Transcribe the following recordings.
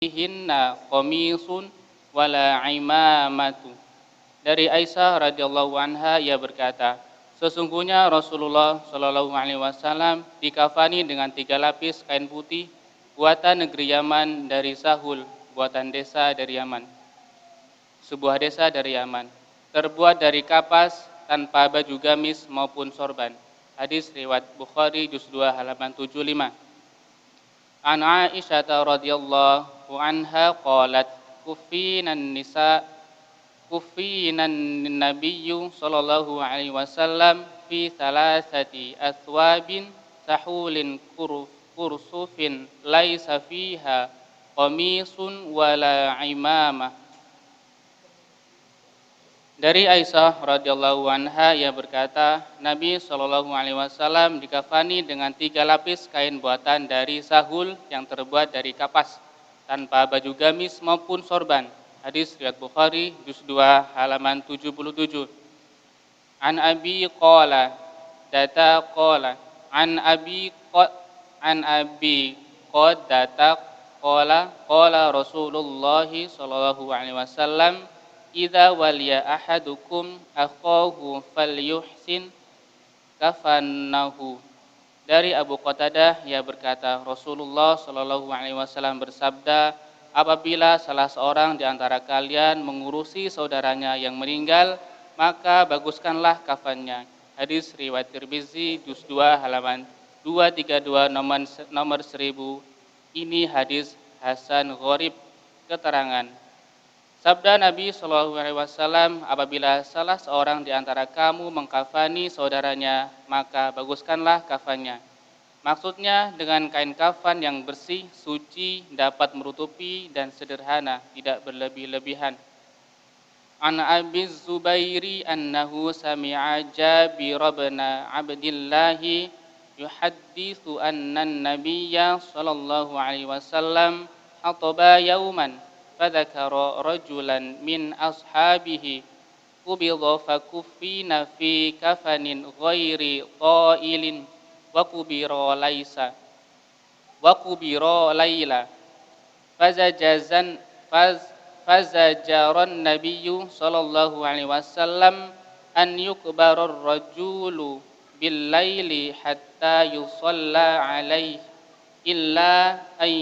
fihinna qamisun wala imamatu. Dari Aisyah radhiyallahu anha ia berkata, sesungguhnya Rasulullah Shallallahu alaihi wasallam dikafani dengan 3 lapis kain putih buatan negeri Yaman dari Sahul, buatan desa dari Yaman, sebuah desa dari Yaman, terbuat dari kapas tanpa baju gamis maupun sorban. Hadis riwayat Bukhari juz 2 halaman 75. An Aisyah radhiyallahu anha qalat kufinan nisa kufinan nabiyyu sallallahu alaihi wasallam fi thalathati athwabin sahulin kursufin laisa fiha qamisun wala imamah. Dari Aisyah radhiyallahu anha ia berkata, Nabi Shallallahu alaihi wasallam dikafani dengan 3 lapis kain buatan dari sahul yang terbuat dari kapas tanpa baju gamis maupun sorban. Hadis riwayat Bukhari juz 2 halaman 77. An Abi qala data qala an Abi qadata qala Rasulullah sallallahu alaihi wasallam idza waliya ahadukum akhahu falyuhsin kafanahu. Dari Abu Qatadah ia berkata, Rasulullah Shallallahu alaihi wasallam bersabda, apabila salah seorang di antara kalian mengurusi saudaranya yang meninggal, maka baguskanlah kafannya. Hadis riwayat Tirmizi juz 2 halaman 232 nomor 1000. Ini hadis hasan gharib. Keterangan sabda Nabi Shallallahu alaihi wasallam, apabila salah seorang di antara kamu mengkafani saudaranya, maka baguskanlah kafannya. Maksudnya dengan kain kafan yang bersih, suci, dapat menutupi dan sederhana, tidak berlebih-lebihan. An Abi Zubairi annahu sami'a Jabir bin Abdillah yuhadditsu anna an-nabiyya sallallahu alaihi wasallam khataba yauman fadzakara rajulan min ashabihi qubidha fakuffina fi kafanin ghairi ta'ilin wa kubira laila fazajaran nabiyyu sallallahu alaihi wasallam an yukbarar rajulu bil laili hatta yusalla alaihi illa ay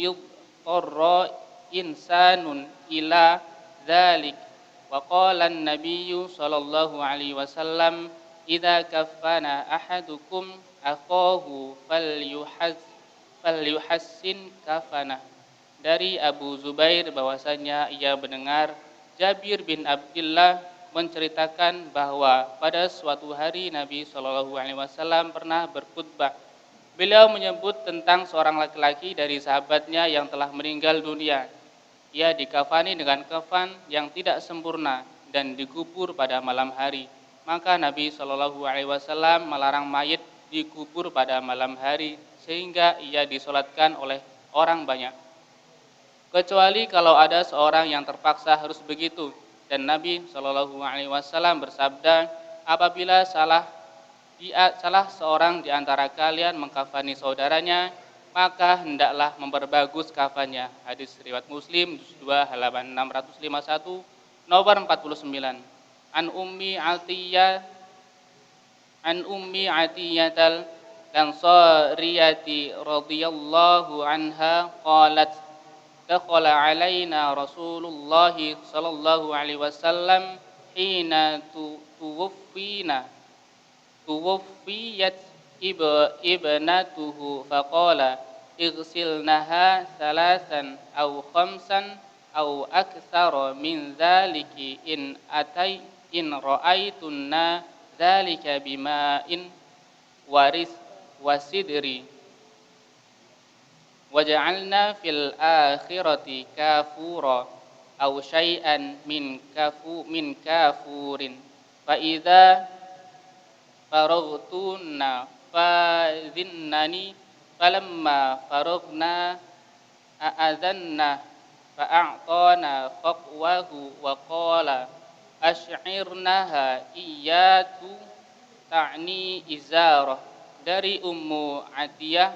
yudtarra insanun ila dzalik. Wa qala an-nabiyyu sallallahu alaihi wasallam idza kafana ahadukum akhahu falyuhassin kafanah. Dari Abu Zubair bahwasanya ia mendengar Jabir bin Abdullah menceritakan bahwa pada suatu hari Nabi Shallallahu alaihi wasallam pernah berkhutbah. Beliau menyebut tentang seorang laki-laki dari sahabatnya yang telah meninggal dunia. Ia dikafani dengan kafan yang tidak sempurna dan dikubur pada malam hari. Maka Nabi Shallallahu alaihi wasallam melarang mayit dikubur pada malam hari sehingga ia disolatkan oleh orang banyak. Kecuali kalau ada seorang yang terpaksa harus begitu. Dan Nabi Shallallahu alaihi wasallam bersabda, apabila salah seorang di antara kalian mengkafani saudaranya, maka hendaklah memperbagus kafannya. Hadis riwayat Muslim juz 2 halaman 651 nomor 49. An Ummi Atiyatal Ansariyati radhiyallahu anha qalat dakhala alaina Rasulullah sallallahu alaihi wasallam hina tuwaffiyat ibnatuhu faqala igsilnaha thalathan aw khamsan aw aktsara min dzaliki in ra'aitunna dzalika bima'in waris wasidri waja'alna fil akhirati kafura aw syai'an min kafurin fa idza faraghtunna fadhinnani falamma faragna a'adhanna fa'a'tana faqwahu wa qala asy'irnaha iyatu ta'ni izarah. Dari Ummu Atiyah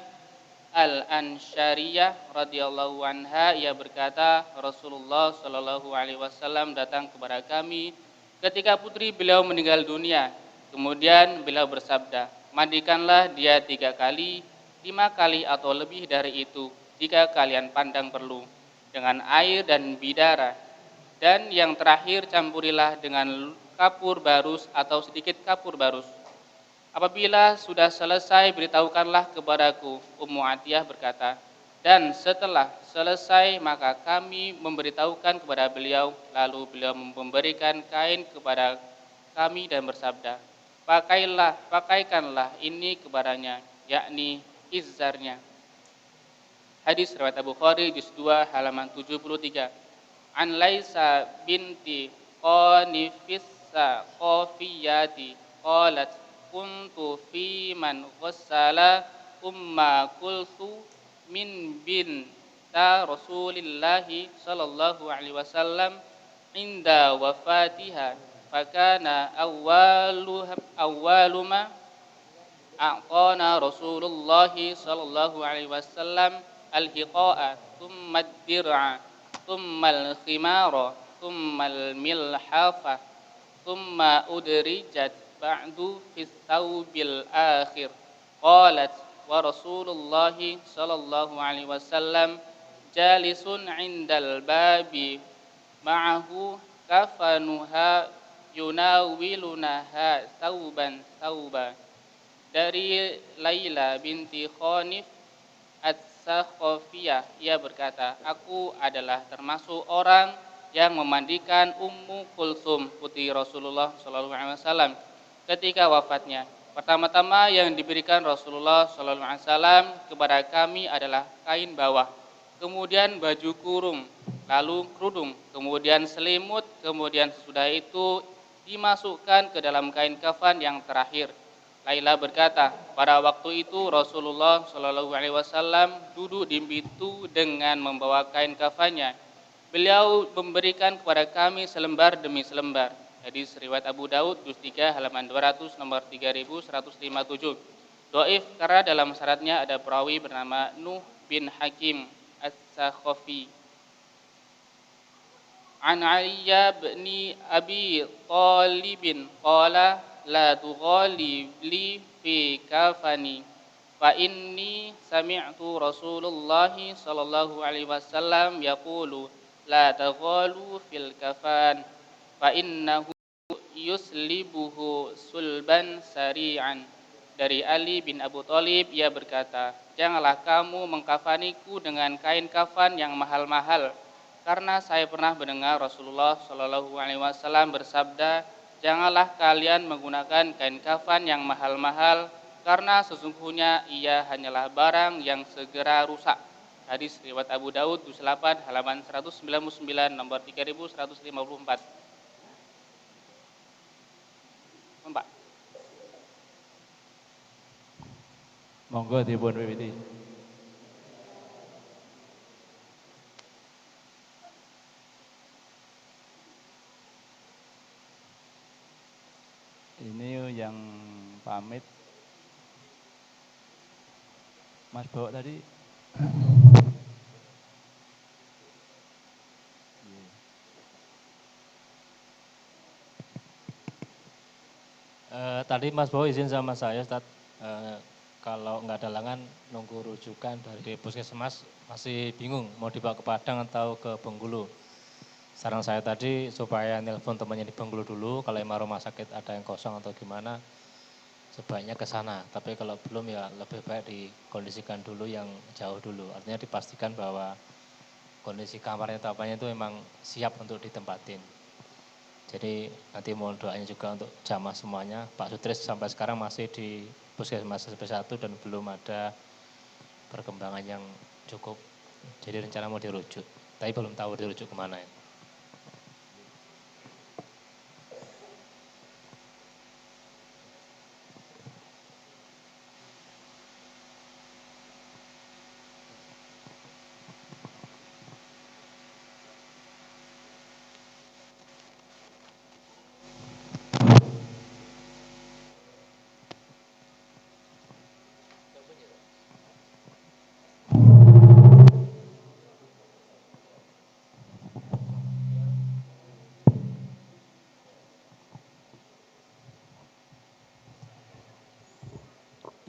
Al-Ansyariyah radhiyallahu anha, ia berkata, Rasulullah shallallahu alaihi wasallam datang kepada kami ketika putri beliau meninggal dunia. Kemudian beliau bersabda, mandikanlah dia 3 kali, 5 kali atau lebih dari itu jika kalian pandang perlu, dengan air dan bidara. Dan yang terakhir campurilah dengan kapur barus atau sedikit kapur barus. Apabila sudah selesai, beritahukanlah kepadaku. Ummu Atiyah berkata, dan setelah selesai maka kami memberitahukan kepada beliau, lalu beliau memberikan kain kepada kami dan bersabda, pakaikanlah ini kepadanya, yakni izarnya. Hadis riwayat Abu Bukhari juz 2 halaman 73. An Laisa binti Qanifissa Qafiyati qalat kuntu fi man ghassala umma kulsu min bin ta Rasulillahi sallallahu alaihi wasallam inda wafatiha, fakana awwaluma a'tana Rasulullah sallallahu alaihi wasallam al-hiqa'a thumma ad-dir'a thumma al-khimara thumma al-milhafa thumma udrijat ba'du fi thawbil akhir. Qalat wa Rasulullah sallallahu alaihi wasallam jalisun 'indal babi ma'ahu kafanuha yunawilunaha thawban thawba. Dari Laila binti Khanif As-Sakhafiyah, ia berkata, aku adalah termasuk orang yang memandikan Ummu Kulsum putri Rasulullah SAW ketika wafatnya. Pertama-tama yang diberikan Rasulullah SAW kepada kami adalah kain bawah, kemudian baju kurung, lalu kerudung, kemudian selimut, kemudian sesudah itu dimasukkan ke dalam kain kafan yang terakhir. Laila berkata, pada waktu itu Rasulullah Shallallahu Alaihi Wasallam duduk di pintu dengan membawa kain kafannya. Beliau memberikan kepada kami selembar demi selembar. Hadis riwayat Abu Daud juz 3 halaman 200 nomor 3157. Dhaif karena dalam syaratnya ada perawi bernama Nuh bin Hakim As-Sakhafi. An Aliyya bin Abi Talibin qala la tughali li fi kafani fa inni sami'tu Rasulullah sallallahu alaihi wasallam yaqulu la taghalu fil kafan fa innahu yuslibuhu sulban sari'an. Dari Ali bin Abu Thalib, ia berkata, janganlah kamu mengkafaniku dengan kain kafan yang mahal-mahal, karena saya pernah mendengar Rasulullah sallallahu alaihi wasallam bersabda, janganlah kalian menggunakan kain kafan yang mahal-mahal, karena sesungguhnya ia hanyalah barang yang segera rusak. Hadis riwayat Abu Daud juz 8 halaman 199 nomor 3154. Mbak. Monggo dipun wiwiti. Ini yang pamit Mas bawa tadi. Tadi Mas Bowo izin sama saya, Ustaz, kalau nggak ada halangan nunggu rujukan dari puskesmas, masih bingung mau dibawa ke Padang atau ke Bengkulu. Saran saya tadi supaya nelpon temannya di Bengkulu dulu, kalau emang rumah sakit ada yang kosong atau gimana, sebaiknya ke sana. Tapi kalau belum ya lebih baik dikondisikan dulu yang jauh dulu. Artinya dipastikan bahwa kondisi kamarnya atau apanya itu memang siap untuk ditempatin. Jadi nanti mohon doanya juga untuk jamaah semuanya. Pak Sutris sampai sekarang masih di Puskesmas SP1 dan belum ada perkembangan yang cukup. Jadi rencana mau dirujuk, tapi belum tahu dirujuk kemana ya.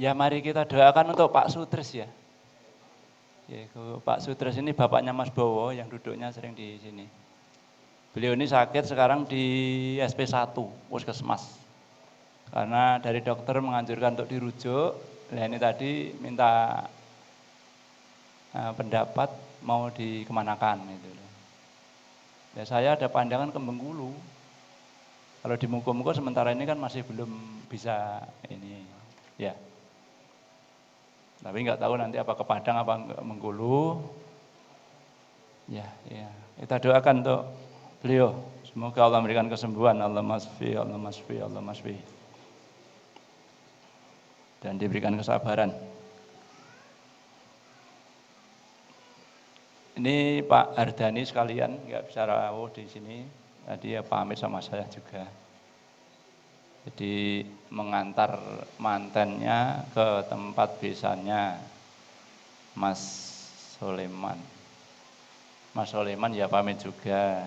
Ya mari kita doakan untuk Pak Sutris ya. Ya, Pak Sutris ini bapaknya Mas Bowo yang duduknya sering di sini. Beliau ini sakit sekarang di SP1 Puskesmas. Karena dari dokter menganjurkan untuk dirujuk. Nah ini tadi minta pendapat mau dikemanakan gitu. Ya saya ada pandangan ke Bengkulu. Kalau di Muko-Muko sementara ini kan masih belum bisa ini ya. Tapi nggak tahu nanti apa ke Padang apa ke Bengkulu. Ya, kita doakan untuk beliau. Semoga Allah memberikan kesembuhan. Allahumma shfi, Allahumma shfi, Allahumma shfi. Dan diberikan kesabaran. Ini Pak Ardani sekalian, nggak bisa rawuh di sini. Tadi ya pamit sama saya juga. Jadi mengantar mantannya ke tempat besannya Mas Soleman. Mas Soleman ya pamit juga.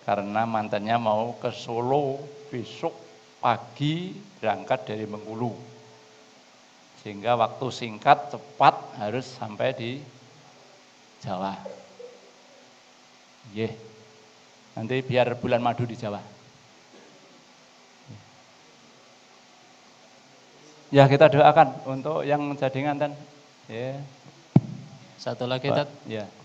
Karena mantannya mau ke Solo besok pagi berangkat dari Bengkulu. Sehingga waktu singkat cepat harus sampai di Jawa. Nanti biar bulan madu di Jawa. Ya kita doakan untuk yang jadi nganten. Ya. Satu lagi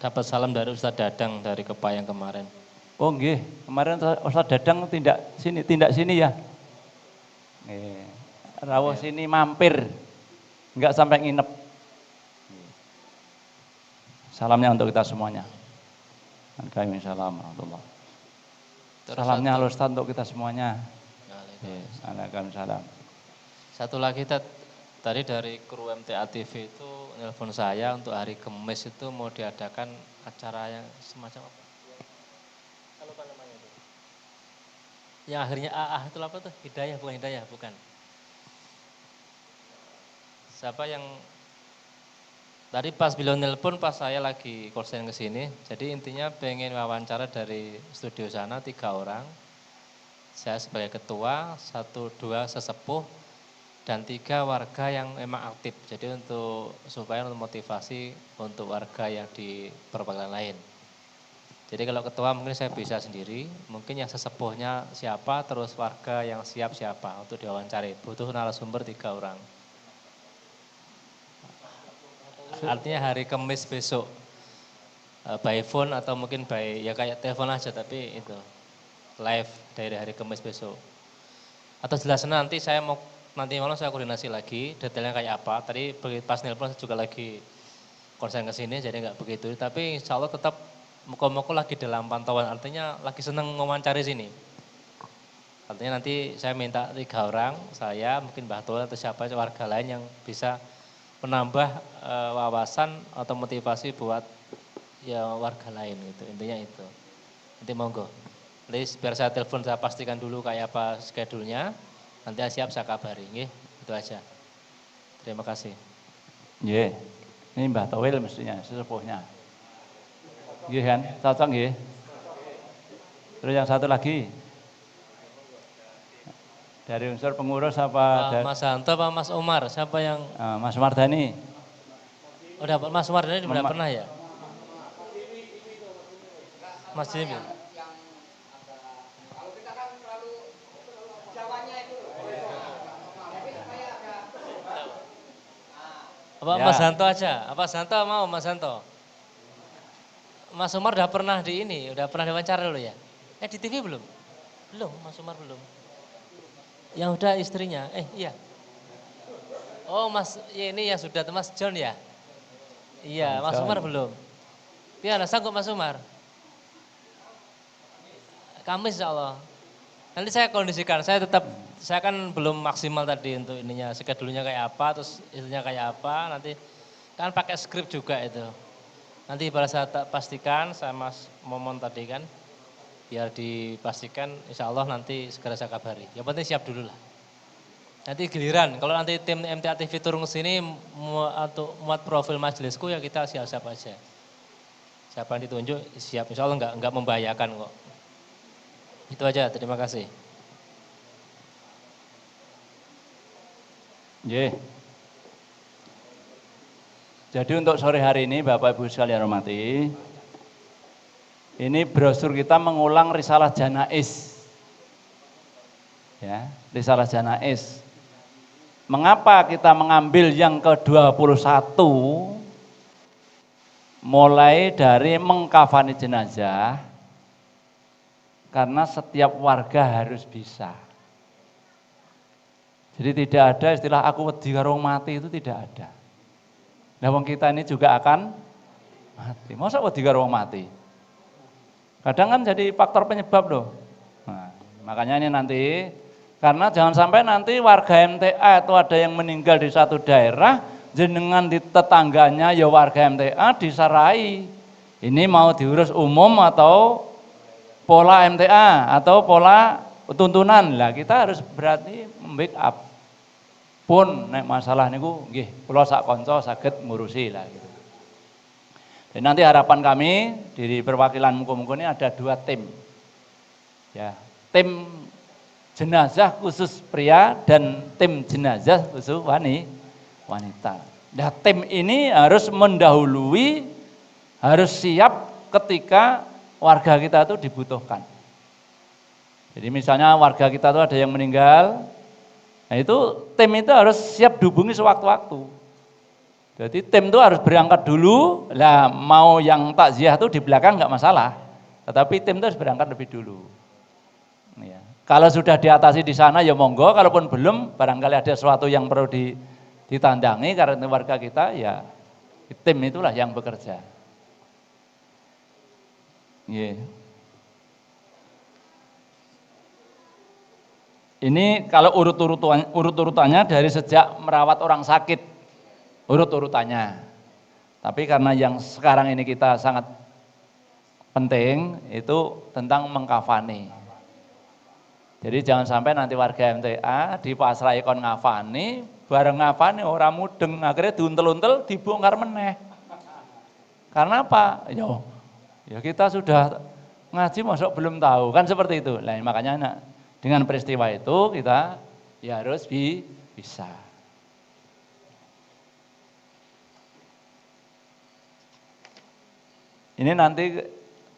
dapat salam dari Ustadz Dadang dari Kepayang kemarin. Oh nggih, kemarin Ustadz Dadang tindak sini ya. Rawuh sini mampir. Enggak sampai nginep. Salamnya untuk kita semuanya. Waalaikumsalam. Salamnya Ustadz untuk kita semuanya. Waalaikumsalam. Satu lagi tadi dari kru MTA TV itu nelpon saya untuk hari Kamis itu mau diadakan acara yang semacam apa? Saya lupa namanya itu. Yang akhirnya AA itu apa tuh? Hidayah bukan. Siapa yang tadi pas beliau nelpon pas saya lagi konsen ke sini. Jadi intinya pengen wawancara dari studio sana 3 orang. Saya sebagai ketua, 1, 2 sesepuh dan 3 warga yang memang aktif. Jadi supaya motivasi untuk warga yang di perwakilan lain. Jadi kalau ketua mungkin saya bisa sendiri, mungkin yang sesepuhnya siapa, terus warga yang siap siapa untuk diwawancari. Butuh narasumber 3 orang. Artinya hari Kamis besok by phone atau mungkin ya kayak telepon aja tapi itu live dari hari Kamis besok. Atau jelas nanti malam saya koordinasi lagi detailnya kayak apa. Tadi pas nelpon saya juga lagi konsen ke sini jadi nggak begitu. Tapi insya Allah tetap muka-muka lagi dalam pantauan. Artinya lagi seneng mewawancari sini. Artinya nanti saya minta 3 orang, saya mungkin Mbah Tul atau siapa warga lain yang bisa menambah wawasan atau motivasi buat ya warga lain gitu. Intinya itu. Nanti monggo. Nanti biar saya telepon saya pastikan dulu kayak apa schedule-nya. Nanti siap saya kabari, nggih. Itu aja. Terima kasih. Nggih. Ini Mbah Towil mestinya sesepuhnya. Nggih kan? Cocok nggih. Terus yang satu lagi. Dari unsur pengurus apa? Mas Hanto apa Mas Umar? Siapa yang? Mas Mardhani. Udah Mas Mardhani udah pernah ya? Mas Jimmy. Kalau kita kan terlalu Jawanya itu. Apa ya. Mas Hanto aja? Apa Hanto mau Mas Hanto? Mas Umar udah pernah udah pernah diwawancara dulu ya? Di TV belum? Belum, Mas Umar belum. Yang udah istrinya, iya. Oh Mas, ini yang sudah Mas John ya? Iya, Mas Umar belum. Gimana, sanggup Mas Umar? Kamis insya Allah. Nanti saya kondisikan, saya kan belum maksimal tadi untuk ininya, schedule-nya kayak apa, terus itunya kayak apa, nanti kan pakai skrip juga itu. Nanti pada saat pastikan, saya Mas Momon tadi kan, biar dipastikan insya Allah nanti segera saya kabari. Yang penting siap dulu lah. Nanti giliran, kalau nanti tim MTA TV turun ke sini untuk muat profil majelisku ya kita siap-siap aja. Siapa yang ditunjuk siap, insya Allah enggak membahayakan kok. Itu aja, terima kasih. Nggih. Jadi untuk sore hari ini Bapak Ibu sekalian hormati, ini brosur kita mengulang risalah janais. Ya, risalah janais. Mengapa kita mengambil yang ke-21 mulai dari mengkafani jenazah? Karena setiap warga harus bisa. Jadi tidak ada istilah aku wedi karo mati, itu tidak ada. Nah, wong kita ini juga akan mati. Masa wedi karo mati? Kadang kan jadi faktor penyebab loh. Nah, makanya ini nanti, karena jangan sampai nanti warga MTA itu ada yang meninggal di satu daerah, jenengan di tetangganya ya warga MTA disarai. Ini mau diurus umum atau pola MTA atau pola tuntunan. Lah kita harus berarti membackup. Pun nek masalah niku nggih kula sak kanca saged ngurusi lah gitu. Dan nanti harapan kami di perwakilan muga-muga ini ada 2 tim. Ya, tim jenazah khusus pria dan tim jenazah khusus wanita. Nah, tim ini harus mendahului, harus siap ketika warga kita itu dibutuhkan. Jadi misalnya warga kita itu ada yang meninggal, nah itu tim itu harus siap dihubungi sewaktu-waktu. Jadi tim itu harus berangkat dulu, lah mau yang takziah itu di belakang nggak masalah, tetapi tim itu harus berangkat lebih dulu. Ya. Kalau sudah diatasi di sana ya monggo, kalaupun belum barangkali ada sesuatu yang perlu ditandangi karena warga kita, ya tim itulah yang bekerja. Yeah. Ini kalau urut-urutannya dari sejak merawat orang sakit, urut-urutannya. Tapi karena yang sekarang ini kita sangat penting, itu tentang mengkafani. Jadi jangan sampai nanti warga MTA dipasrai kon ngafani, bareng ngafani orang mudeng, akhirnya diuntel-untel dibongkar meneh. Karena apa? Ya kita sudah ngaji masuk belum tahu, kan seperti itu. Nah, makanya dengan peristiwa itu kita ya harus bisa. Ini nanti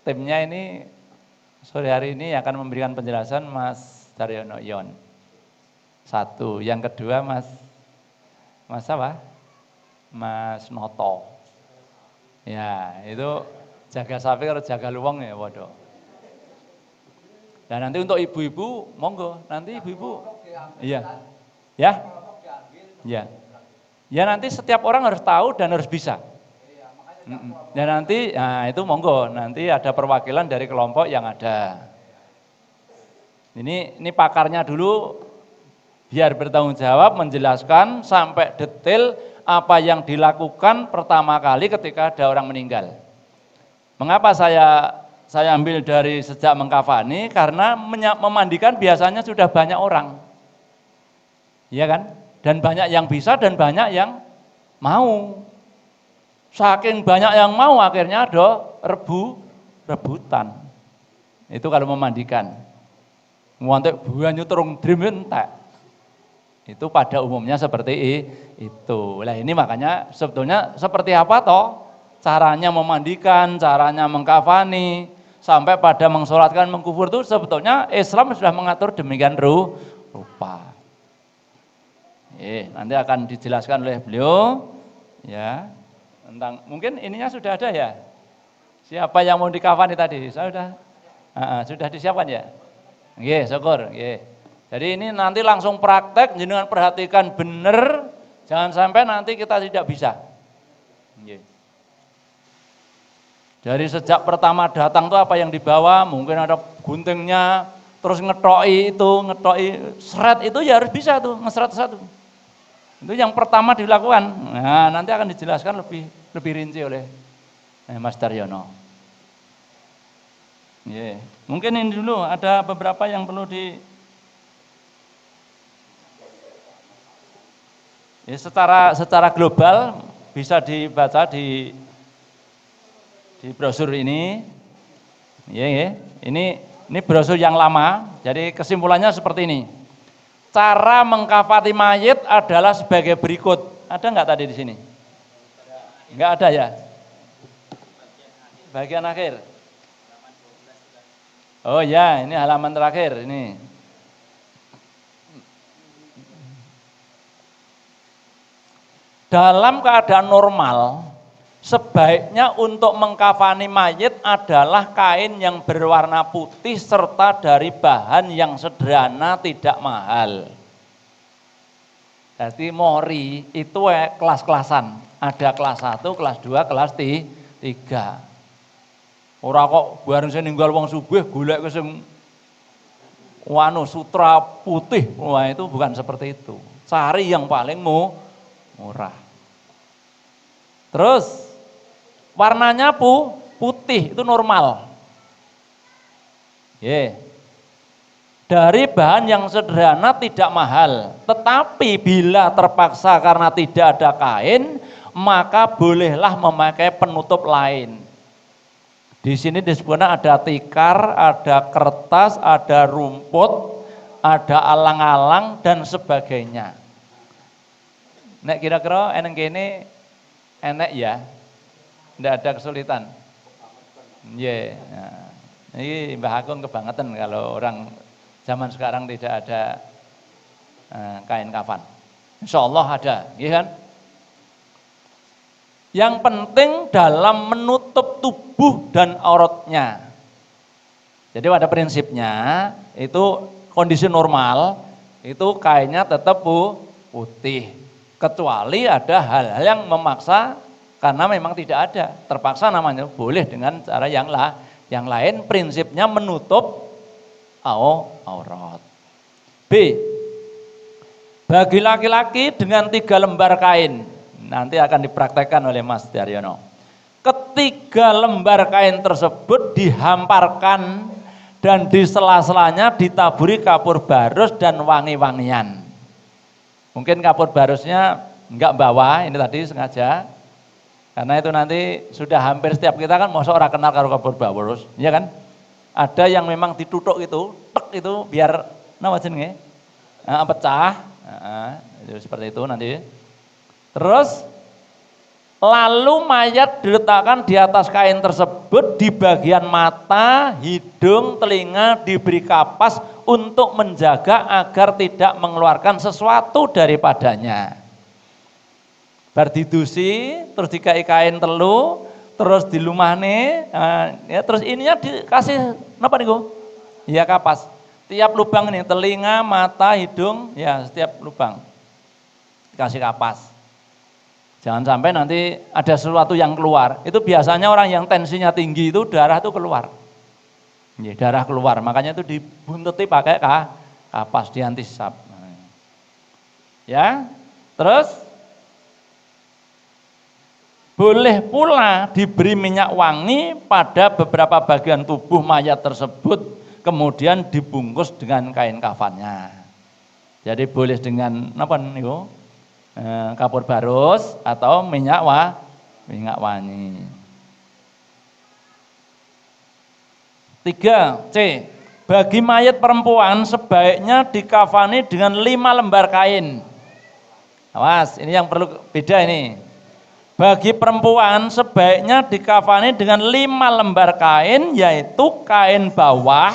timnya ini sore hari ini akan memberikan penjelasan Mas Daryono Yon. 1, yang kedua Mas apa? Mas Noto. Ya, itu jaga sapi harus jaga luwung ya, waduh. Dan nanti untuk ibu-ibu, monggo, nanti ibu-ibu, iya, ya, ya, ya nanti setiap orang harus tahu dan harus bisa. Dan nanti, nah itu monggo, nanti ada perwakilan dari kelompok yang ada. Ini pakarnya dulu, biar bertanggung jawab, menjelaskan sampai detail apa yang dilakukan pertama kali ketika ada orang meninggal. Mengapa saya ambil dari sejak mengkafani? Karena memandikan biasanya sudah banyak orang, iya kan? Dan banyak yang bisa dan banyak yang mau. Saking banyak yang mau akhirnya ada rebutan. Itu kalau memandikan. Ngantek banyu terung drim entek. Itu pada umumnya seperti itu. Lah ini makanya sebetulnya seperti apa toh? Caranya memandikan, caranya mengkafani, sampai pada mengsolatkan, mengkufur itu sebetulnya Islam sudah mengatur demikian rupa. Nanti akan dijelaskan oleh beliau, ya tentang mungkin ininya sudah ada ya. Siapa yang mau dikafani tadi? Saya sudah disiapkan ya. Syukur. Jadi ini nanti langsung praktek, jenengan perhatikan benar, jangan sampai nanti kita tidak bisa. Dari sejak pertama datang tuh apa yang dibawa, mungkin ada guntingnya, terus ngetoki seret itu ya harus bisa tuh, ngeseret satu. Itu yang pertama dilakukan. Nah, nanti akan dijelaskan lebih rinci oleh Mas Daryono. Mungkin ini dulu ada beberapa yang perlu secara global bisa dibaca di brosur ini. Ini brosur yang lama. Jadi kesimpulannya seperti ini. Cara mengkafani mayit adalah sebagai berikut. Ada nggak tadi di sini? Enggak ada ya? Bagian akhir. Oh ya, ini halaman terakhir ini. Dalam keadaan normal, sebaiknya untuk mengkafani mayit adalah kain yang berwarna putih serta dari bahan yang sederhana, tidak mahal. Jadi mori itu kelas-kelasan. Ada kelas 1, kelas 2, kelas 3. Ora kok bareng sing ninggal wong sugih golek ke sing sutra putih. Wah, itu bukan seperti itu. Cari yang paling murah. Terus warnanya putih itu normal. Dari bahan yang sederhana tidak mahal, tetapi bila terpaksa karena tidak ada kain, maka bolehlah memakai penutup lain. Di sini disebutkan ada tikar, ada kertas, ada rumput, ada alang-alang dan sebagainya. Nek kira-kira eneng kene enek ya, tidak ada kesulitan. Nah, ini Mbah Agung kebangetan kalau orang zaman sekarang tidak ada kain kafan. Insya Allah ada, ya kan? Yang penting dalam menutup tubuh dan auratnya. Jadi pada prinsipnya itu kondisi normal itu kainnya tetap putih. Kecuali ada hal-hal yang memaksa karena memang tidak ada. Terpaksa namanya boleh dengan cara yang lain. Prinsipnya menutup aurat. B. Bagi laki-laki dengan 3 lembar kain. Nanti akan dipraktekkan oleh Mas Daryono. Ketiga lembar kain tersebut dihamparkan dan di sela-selanya ditaburi kapur barus dan wangi-wangian. Mungkin kapur barusnya enggak bawa, ini tadi sengaja. Karena itu nanti sudah hampir setiap kita kan masa orang kenal karo kapur barus, ya kan? Ada yang memang ditutuk itu, tek itu biar jenenge? Pecah. Itu seperti itu nanti. Terus lalu mayat diletakkan di atas kain tersebut, di bagian mata, hidung, telinga diberi kapas untuk menjaga agar tidak mengeluarkan sesuatu daripadanya. Bar didusi, terus dikai kain telu, terus dilumahne, ya terus ininya dikasih apa niku? Ya kapas. Tiap lubang ini telinga, mata, hidung, ya setiap lubang dikasih kapas. Jangan sampai nanti ada sesuatu yang keluar. Itu biasanya orang yang tensinya tinggi itu darah itu keluar. Ya, darah keluar, makanya itu dibuntuti pakai kapas, diantisap. Ya, terus boleh pula diberi minyak wangi pada beberapa bagian tubuh mayat tersebut, kemudian dibungkus dengan kain kafannya. Jadi boleh dengan apa niku? Kapur barus atau minyak wangi. 3. C. Bagi mayat perempuan sebaiknya dikafani dengan 5 lembar kain. Awas, ini yang perlu beda ini. Bagi perempuan sebaiknya dikafani dengan 5 lembar kain, yaitu kain bawah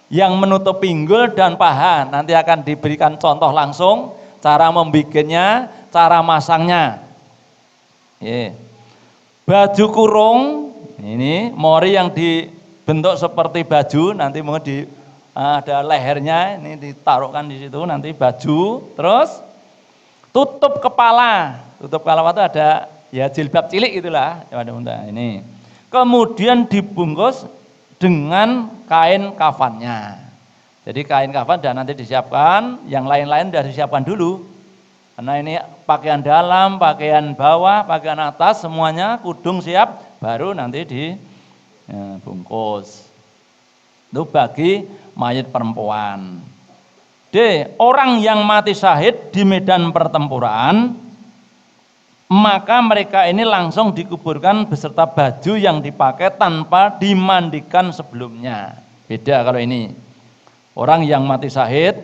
yang menutup pinggul dan paha. Nanti akan diberikan contoh langsung cara membikinnya, cara masangnya. Baju kurung, ini mori yang dibentuk seperti baju, nanti mau ada lehernya, ini ditaruhkan di situ nanti baju. Terus tutup kepala itu ada ya jilbab cilik itulah. Ini. Kemudian dibungkus dengan kain kafannya. Jadi kain kafan dan nanti disiapkan, yang lain-lain sudah disiapkan dulu. Karena ini pakaian dalam, pakaian bawah, pakaian atas, semuanya kudung siap, baru nanti dibungkus. Itu bagi mayat perempuan. D. Orang yang mati syahid di medan pertempuran, maka mereka ini langsung dikuburkan beserta baju yang dipakai tanpa dimandikan sebelumnya. Beda kalau ini. Orang yang mati syahid,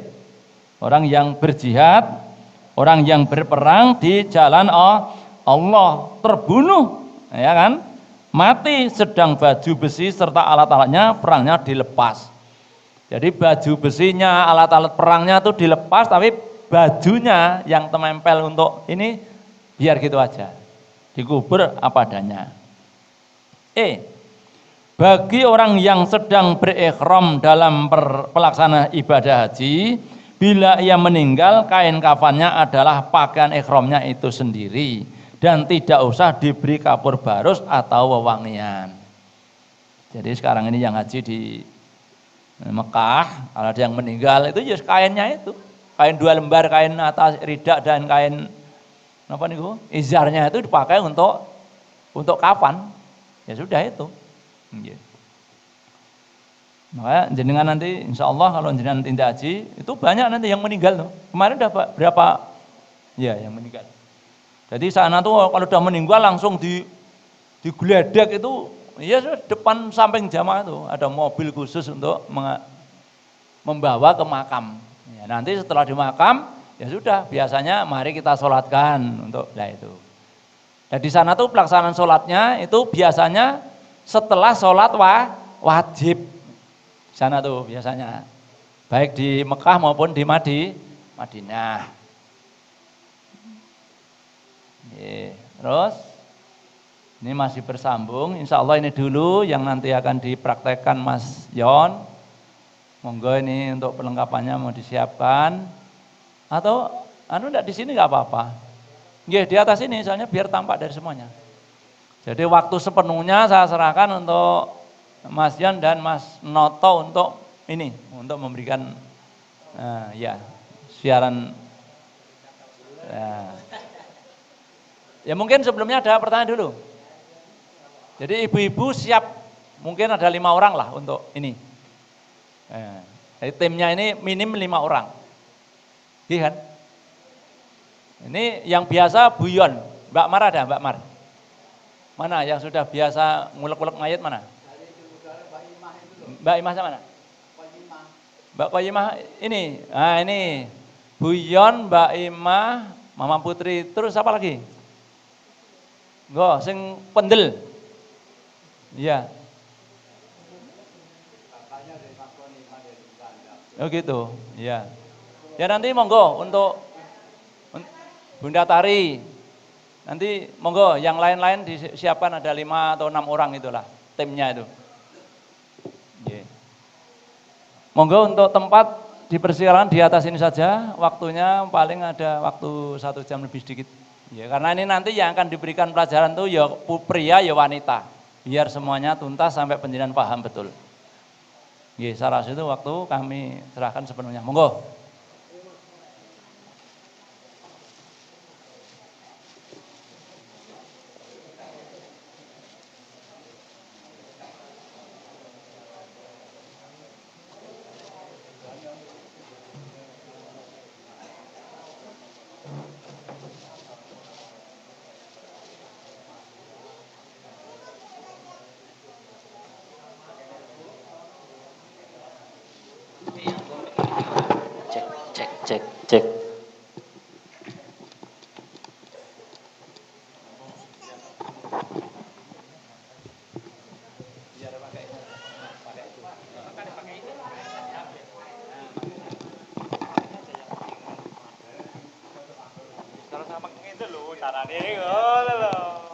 orang yang berjihad, orang yang berperang di jalan Allah terbunuh, ya kan? Mati sedang baju besi serta alat-alatnya perangnya dilepas. Jadi baju besinya, alat-alat perangnya itu dilepas, tapi bajunya yang temempel untuk ini biar gitu aja. Dikubur apa adanya. Bagi orang yang sedang berikhram dalam pelaksanaan ibadah haji, bila ia meninggal, kain kafannya adalah pakaian ikhramnya itu sendiri dan tidak usah diberi kapur barus atau wewangian. Jadi sekarang ini yang haji di Mekah, kalau ada yang meninggal itu ya kainnya itu, kain 2 lembar, kain atas ridak dan kain apa nih, izarnya itu dipakai untuk kafan. Ya sudah itu. Makanya jenengan nanti insya Allah kalau jenengan tindak haji itu banyak nanti yang meninggal tuh. Kemarin udah berapa ya yang meninggal. Jadi sana tuh kalau udah meninggal langsung digledek itu ya depan samping jamaah itu ada mobil khusus untuk membawa ke makam. Ya, nanti setelah di makam ya sudah biasanya mari kita sholatkan untuk itu. Dan di sana tuh pelaksanaan sholatnya itu biasanya setelah sholat wajib. Di sana tuh biasanya baik di Mekah maupun di Madinah. Terus ini masih bersambung, insya Allah ini dulu yang nanti akan dipraktekkan Mas Yon. Monggo ini untuk perlengkapannya mau disiapkan atau enggak di sini nggak apa-apa. Di atas ini soalnya biar tampak dari semuanya. Jadi waktu sepenuhnya saya serahkan untuk Mas Yon dan Mas Noto untuk ini, untuk memberikan siaran. Ya mungkin sebelumnya ada pertanyaan dulu. Jadi ibu-ibu siap, mungkin ada 5 orang lah untuk ini. Jadi timnya ini minim 5 orang. Iya kan? Ini yang biasa Buyon, Mbak Mar ada, Mbak Mar? Mana yang sudah biasa ngulek-ngulek mayat mana? Mbak Imah mana? Mbak Koyimah ini, ini Buyon, Mbak Imah, Mama Putri, terus apa lagi? Sing pendel. Iya. Oh gitu, iya. Ya nanti monggo untuk Bunda Tari. Nanti monggo yang lain-lain disiapkan ada 5 atau 6 orang itulah timnya itu. Yeah. Monggo untuk tempat dipersilakan di atas ini saja. Waktunya paling ada waktu 1 jam lebih sedikit. Ya, karena ini nanti yang akan diberikan pelajaran tuh ya pria ya wanita. Biar semuanya tuntas sampai penjelasan paham betul. Ya, salah itu waktu kami serahkan sepenuhnya. Monggo. Cek. Kalau sama itu loh caranya loh.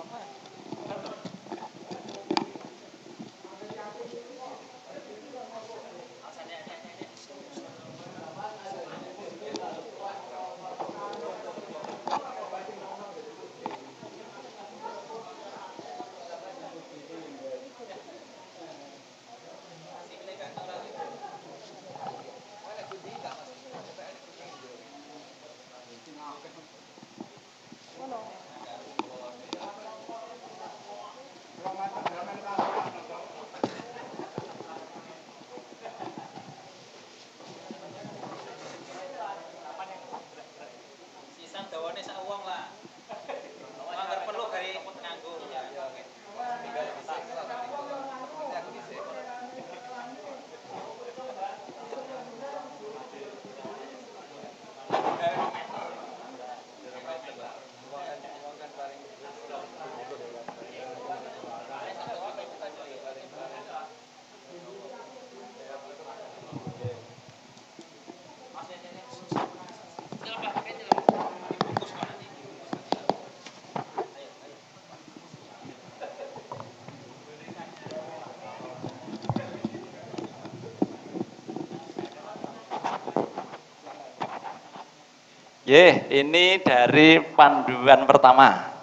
Ini dari panduan pertama.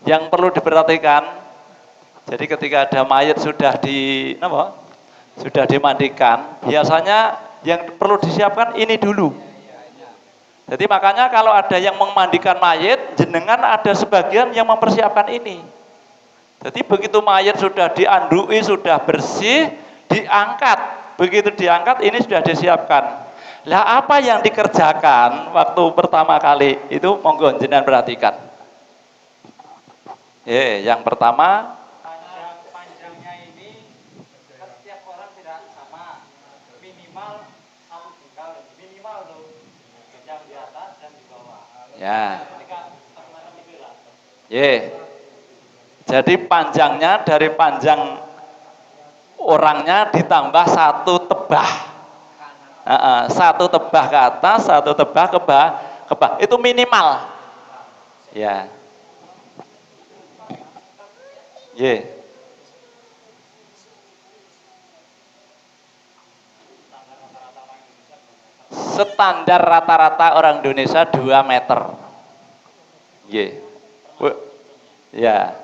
Yang perlu diperhatikan, jadi ketika ada mayat sudah sudah dimandikan, biasanya yang perlu disiapkan ini dulu. Jadi makanya kalau ada yang memandikan mayat, jenengan ada sebagian yang mempersiapkan ini. Jadi begitu mayat sudah diandui, sudah bersih, diangkat. Begitu diangkat, ini sudah disiapkan. Lah apa yang dikerjakan waktu pertama kali itu monggo jenengan perhatikan. Yang pertama, panjangnya ini setiap orang tidak sama, minimal 1 jengkal, minimal loh, yang di atas dan di bawah. Jadi panjangnya dari panjang orangnya ditambah 1 tebah. 1 tebah ke atas, 1 tebah ke bawah. Itu minimal. Ya. Standar rata-rata orang Indonesia 2 meter. Ya.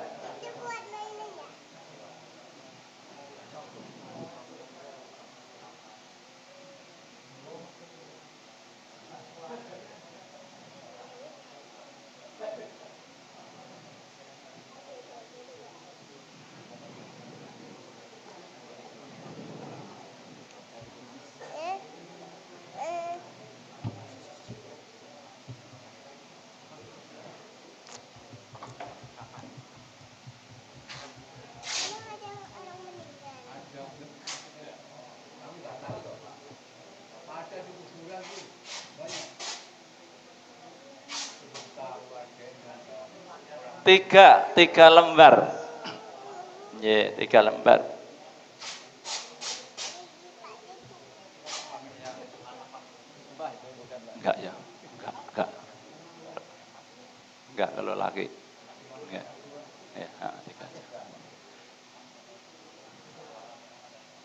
Tiga lembar. 3 lembar. Enggak ya, enggak kalau laki. Enggak. 3 aja.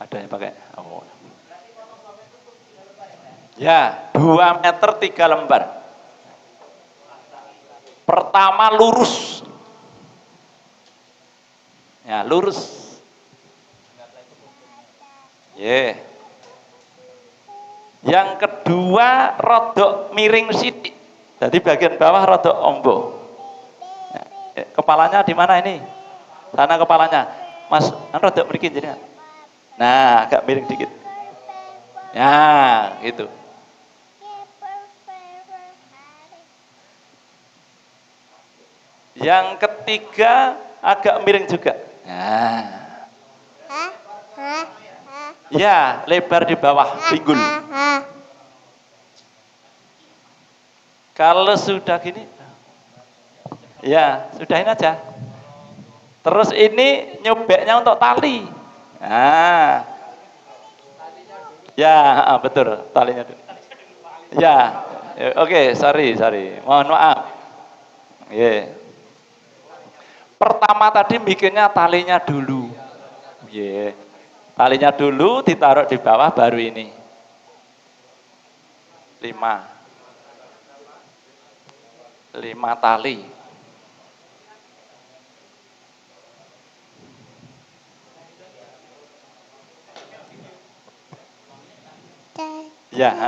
Ada yang pakai? Oh. 2 meter 3 lembar. Pertama lurus. Lurus. Yang kedua rodok miring sidik. Jadi bagian bawah rodok ombo. Kepalanya di mana ini? Sana kepalanya. Mas, rodok mriki jenengan. Nah, agak miring dikit. Gitu. Yang ketiga agak miring juga. Lebar di bawah pinggul. Kalau sudah gini, sudahin aja. Terus ini nyobeknya untuk tali. Betul, talinya dulu. Oke, sorry. Mohon maaf. Pertama tadi bikinnya talinya dulu. Talinya dulu ditaruh di bawah baru ini. 5 tali.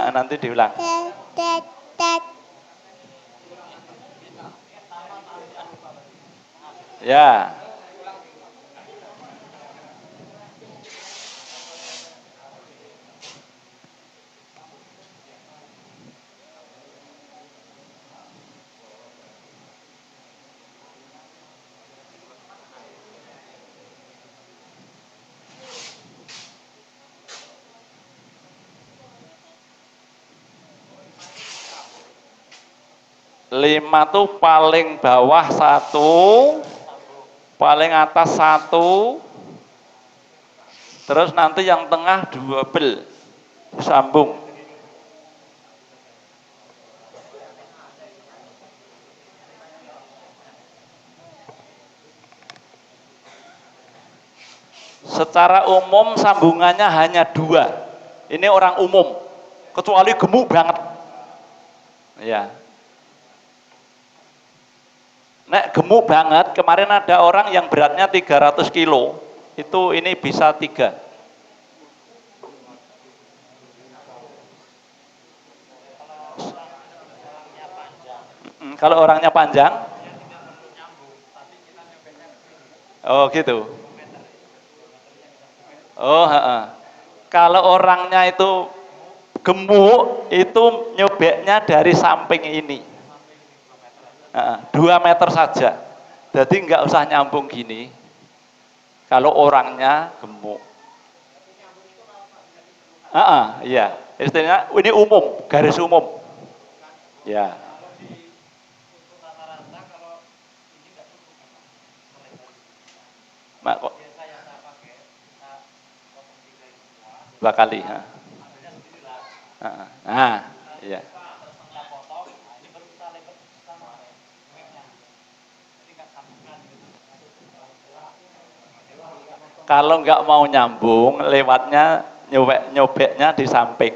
Nanti diulang. Lima tuh paling bawah 1, paling atas 1, terus nanti yang tengah 2 sambung. Secara umum sambungannya hanya 2. Ini orang umum, kecuali gemuk banget. Nek gemuk banget, kemarin ada orang yang beratnya 300 kilo, itu ini bisa 3. Kalau orangnya panjang, oh gitu. Oh, heeh. Kalau orangnya itu gemuk, itu nyobeknya dari samping ini. 2 meter saja. Jadi nggak usah nyambung gini. Kalau orangnya gemuk. Iya. Istilahnya ini umum, garis umum. Ya. Mak kok 2 kali. Iya. Kalau nggak mau nyambung, lewatnya nyobeknya di samping,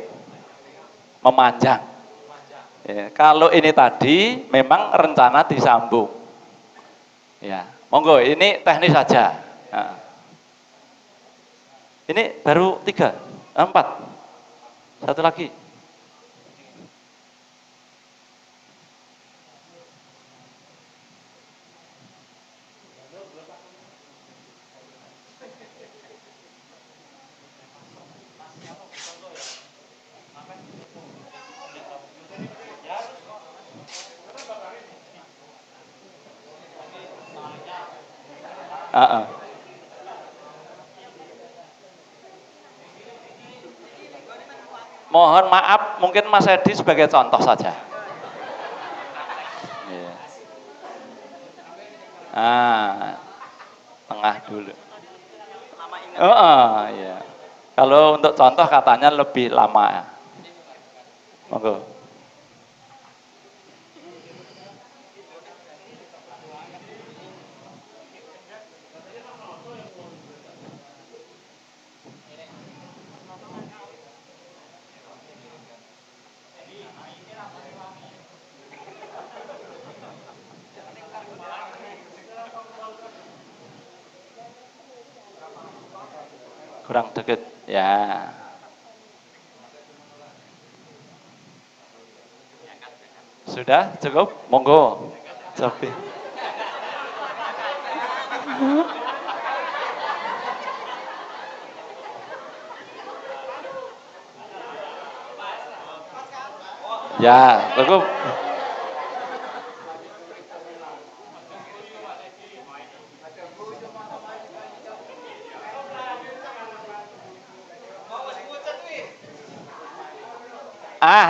memanjang. Ya, kalau ini tadi memang rencana disambung. Ya, monggo ini teknis saja. Nah. Ini baru 3, 4, 1 lagi. Mohon maaf, mungkin Mas Edi sebagai contoh saja. Tengah dulu. Iya. Kalau untuk contoh katanya lebih lama. Monggo. Kurang deket, ya. Sudah cukup? Monggo. Sofi. Ya, cukup.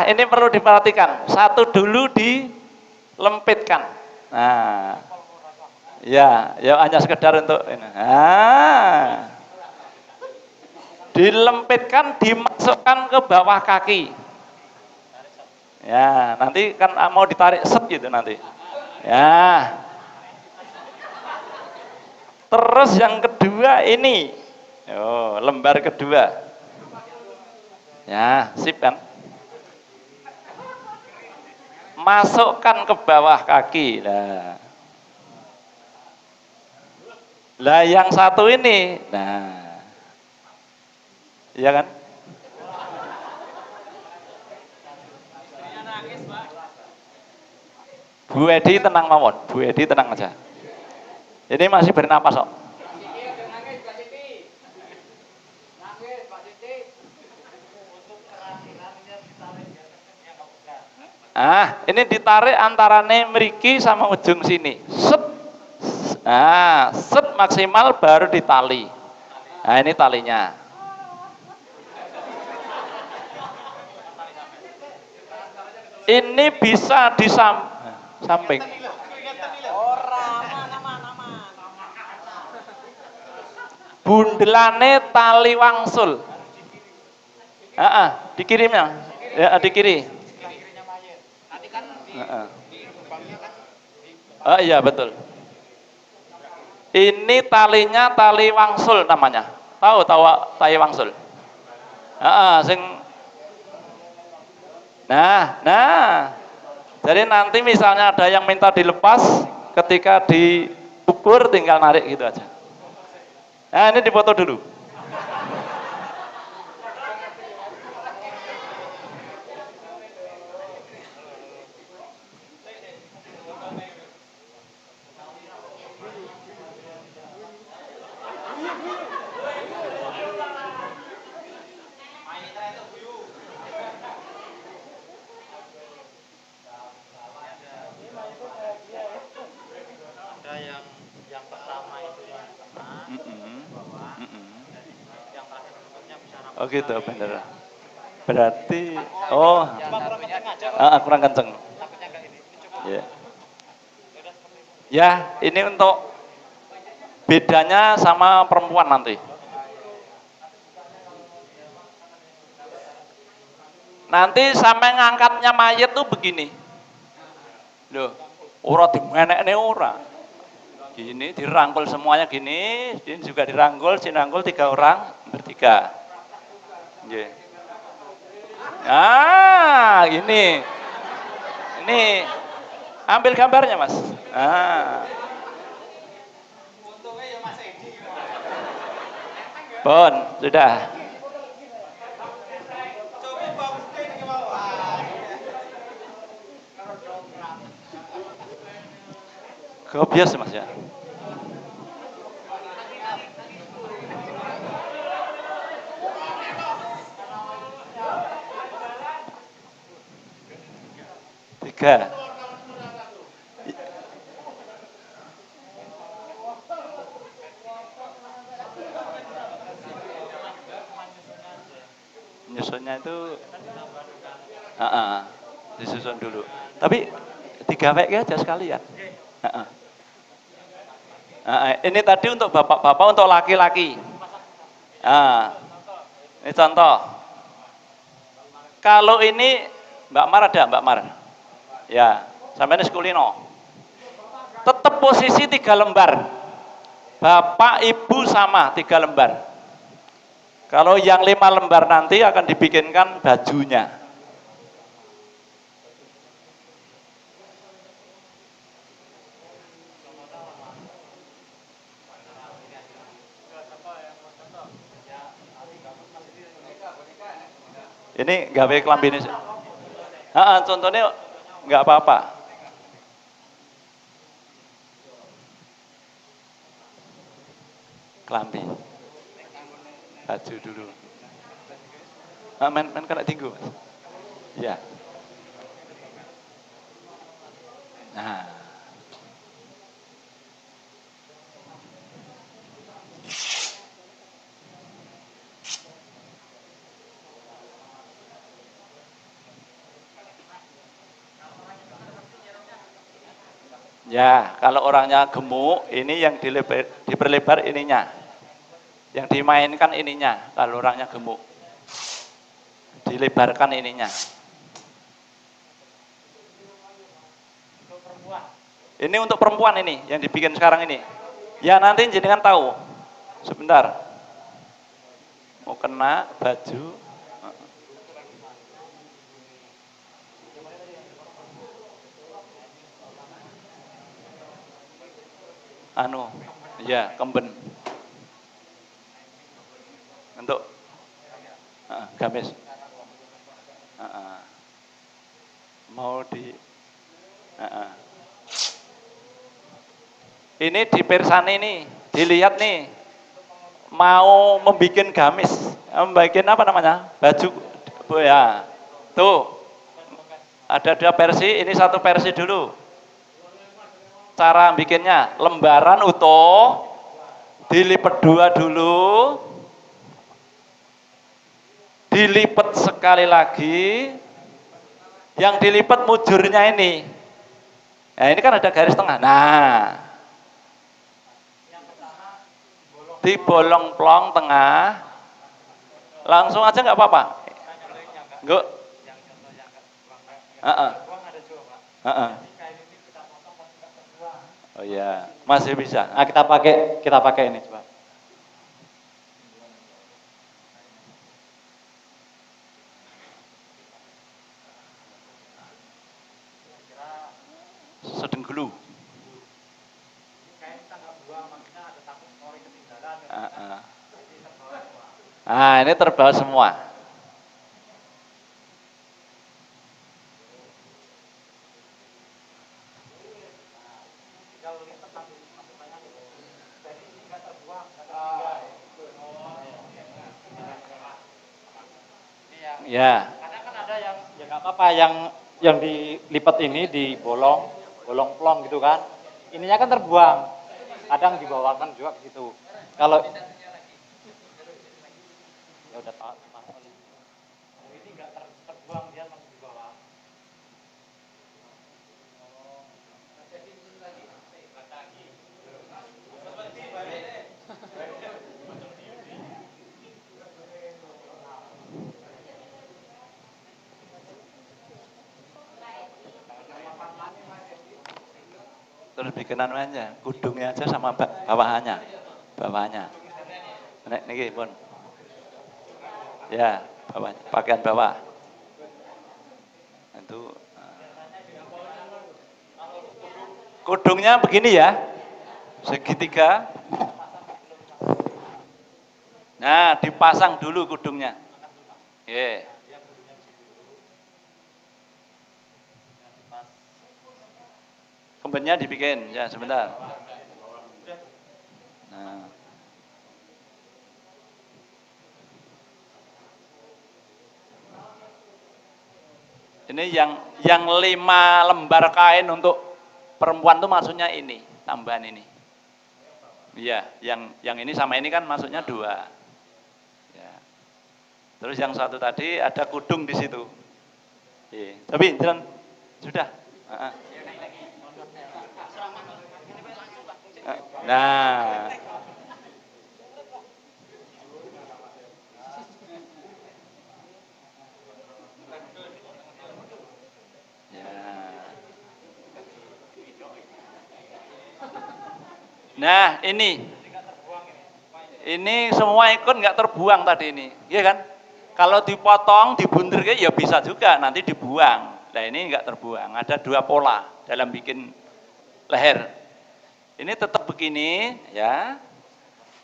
Ini perlu diperhatikan. Satu dulu dilempitkan. Nah, ya hanya sekedar untuk ini. Dilempitkan, dimasukkan ke bawah kaki. Ya, nanti kan mau ditarik set gitu nanti. Ya. Terus yang kedua ini, lembar kedua. Ya, sip kan? Masukkan ke bawah kaki. Lah yang satu ini, iya kan? Bu Edi tenang mawon, Bu Edi tenang aja. Ini masih bernapas kok. Ini ditarik antarane mriki sama ujung sini. Set. Set maksimal baru ditali. Ini talinya. Ini bisa di samping. Bundelane tali wangsul. Dikirimnya. Ya, dikiri. Iya betul. Ini talinya tali wangsul namanya. Tahu tali wangsul? Nah. Jadi nanti misalnya ada yang minta dilepas, ketika diukur tinggal narik gitu aja. Nah, ini dipoto dulu. Oh gitu, bener. Berarti, oh, kurang kenceng. Ya. Ya, ini untuk bedanya sama perempuan nanti. Nanti sampai ngangkatnya mayat tuh begini. Loh, ora dimenekne ora. Gini dirangkul semuanya gini, ini juga dirangkul 3 orang, bertiga. Yeah. Ah, ini ambil gambarnya Mas. Bon, sudah. Kopias Mas ya. Tiga. Nyusunnya itu disusun dulu. Tapi 3 WG aja sekalian. Ini tadi untuk bapak-bapak, untuk laki-laki. Ini contoh. Kalau ini Mbak Mar ada, Mbak Mar? Ya, sampai ini sekulino. Tetap posisi 3 lembar. Bapak, ibu sama 3 lembar. Kalau yang 5 lembar nanti akan dibikinkan bajunya. Ini gawe kelambine. Contohnya nggak apa-apa. Kelambi. Baju dulu. Main kena tinggu. Ya. Nah. Ya, kalau orangnya gemuk, ini yang diperlebar ininya. Yang dimainkan ininya, kalau orangnya gemuk. Dilebarkan ininya. Ini untuk perempuan ini, yang dibikin sekarang ini. Ya nanti jenengan tahu. Sebentar. Mau kena baju. Ya kemben. Untuk gamis. Mau di ini di persane nih, dilihat nih, mau membuat gamis, membuat apa namanya, baju, ya, tuh, ada 2 versi, ini 1 versi dulu, cara bikinnya, lembaran utuh, dilipat 2 dulu, dilipat sekali lagi, yang dilipat mujurnya ini, nah ini kan ada garis tengah, nah, di bolong plong tengah, langsung aja nggak apa-apa. Enggak. Oh ya, masih bisa. Nah, kita pakai ini coba. Sedenggulu. Nah, ini terbawa semua. Ya. Karena kan ada yang ya nggak apa-apa yang dilipat ini di bolong plong gitu kan. Ininya kan terbuang. Kadang dibawakan juga gitu. Kalau ya udah tahu ini nggak terbuang, dia masih di bawah. Terus bikin aja, kudungnya aja sama bawahannya. Bawahnya. Niki pun. Ya, bawahnya, bagian bawah. Itu kudungnya begini ya. Segitiga. Nah, dipasang dulu kudungnya. Oke. Kembennya dibikin, ya sebentar. Nah. Ini yang 5 lembar kain untuk perempuan tuh maksudnya ini, tambahan ini. Iya, yang ini sama ini kan maksudnya 2. Ya. Terus yang satu tadi ada kudung di situ. Iya. Tapi jalan sudah. Nah. Nah, ini semua ikut nggak terbuang tadi ini, iya kan? Kalau dipotong, dibuntir ya bisa juga nanti dibuang. Nah ini nggak terbuang. Ada 2 pola dalam bikin leher. Ini tetap begini, ya.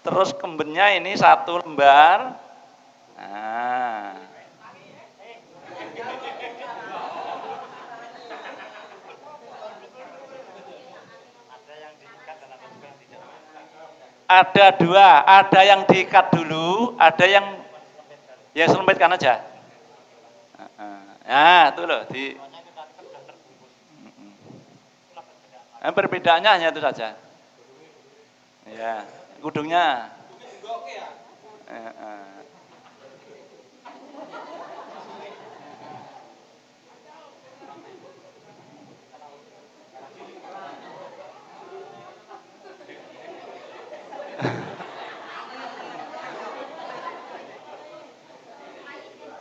Terus kembennya ini 1 lembar. Nah. Ada 2, ada yang diikat dulu, ada yang ya selempitkan aja. Nah, itu loh perbedaannya hanya itu saja. Ya, kudungnya.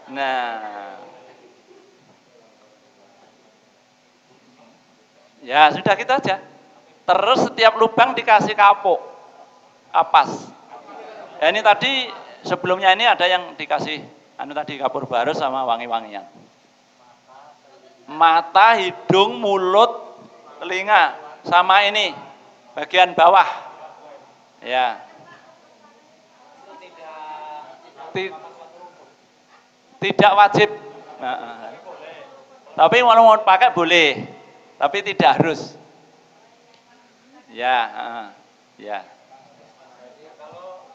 Nah, ya sudah gitu aja. Terus setiap lubang dikasih kapuk, kapas. Ya ini tadi sebelumnya ini ada yang dikasih tadi kapur barus sama wangi-wangian. Mata, hidung, mulut, telinga, sama ini bagian bawah. Ya. Tidak wajib. Tapi kalau mau pakai boleh, tapi tidak harus. Ya, ya. Kalau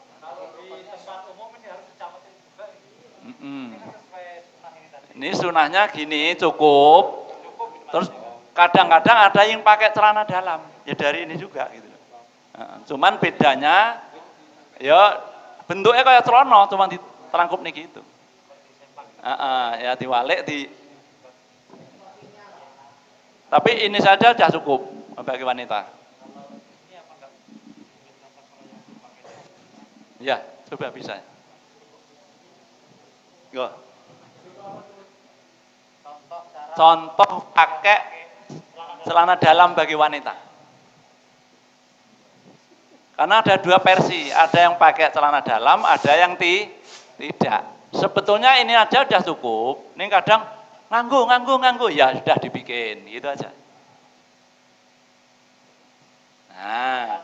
di tempat umum ini harus dicapatin juga. Ini sunahnya gini cukup. Terus kadang-kadang ada yang pakai celana dalam, ya dari ini juga gitu. Cuman bedanya, ya bentuknya kayak celana, cuma diterangkup nih gitu. Ya diwalik tapi ini saja sudah cukup bagi wanita. Ya, coba bisa. Go. Contoh pakai celana dalam bagi wanita. Karena ada 2 versi, ada yang pakai celana dalam, ada yang tidak. Sebetulnya ini aja udah cukup. Ini kadang nganggu, ya sudah dibikin, gitu aja. Nah.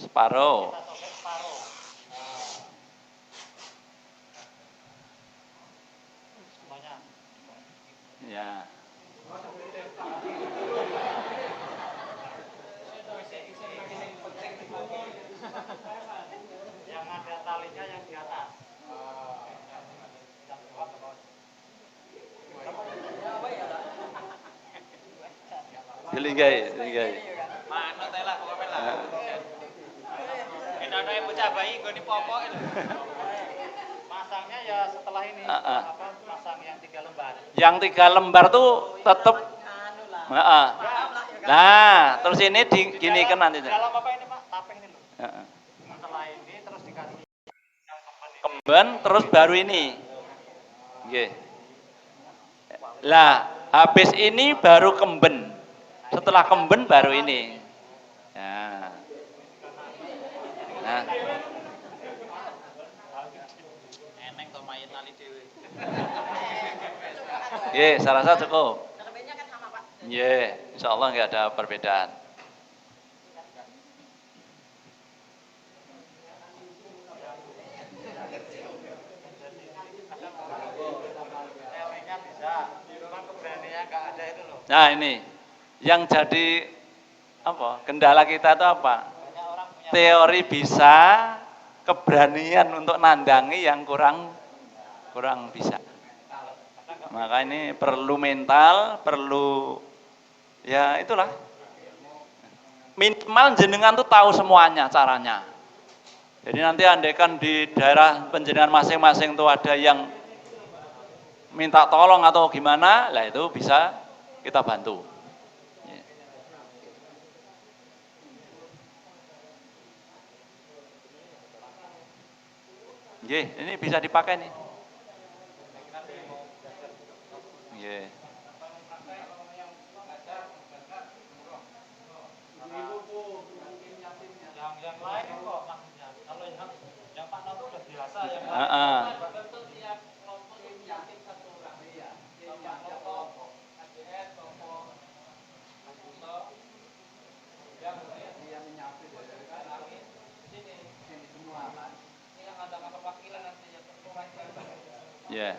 separuh. Ya. Yang ada talinya yang di atas. Dilinggai. Manut lah pokoknya lah. Ada yang bocah bayi gue di popok itu. Masangnya ya setelah ini masang yang 3 lembar. Yang 3 lembar tuh tetap. Nah, terus ini diginikan nanti. Dalam apa ini Pak? Taping ini loh. Setelah ini terus dikasih yang kemben terus baru ini. Nggih. Lah, habis ini baru kemben. Setelah kemben baru ini. Ya. Nah. eneng to main tali dhewe. Nggih, saya rasa cukup. Terbitnya kan sama Pak. Nggih, insyaallah nggak ada perbedaan. Teorinya bisa, cuma keberaniannya nggak ada itu loh. Nah, ini yang jadi apa? Kendala kita itu apa? Banyak orang punya Teori bisa, keberanian untuk nandangi yang kurang bisa. Maka ini perlu mental, perlu ya itulah. Minimal jenengan tuh tahu semuanya caranya. Jadi nanti andaikan di daerah penjenengan masing-masing tuh ada yang minta tolong atau gimana, lah itu bisa kita bantu. Nggih, ini bisa dipakai nih. Nggih. yang lain kok maksudnya. Kalau yang Pak Noto udah biasa yang lain. Heeh. Ya.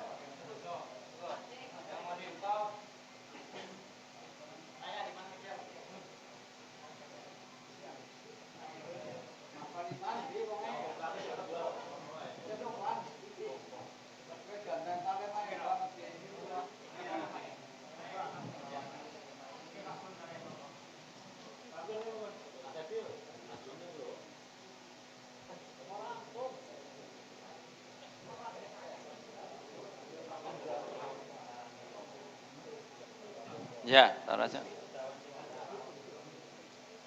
Ya, taruh aja.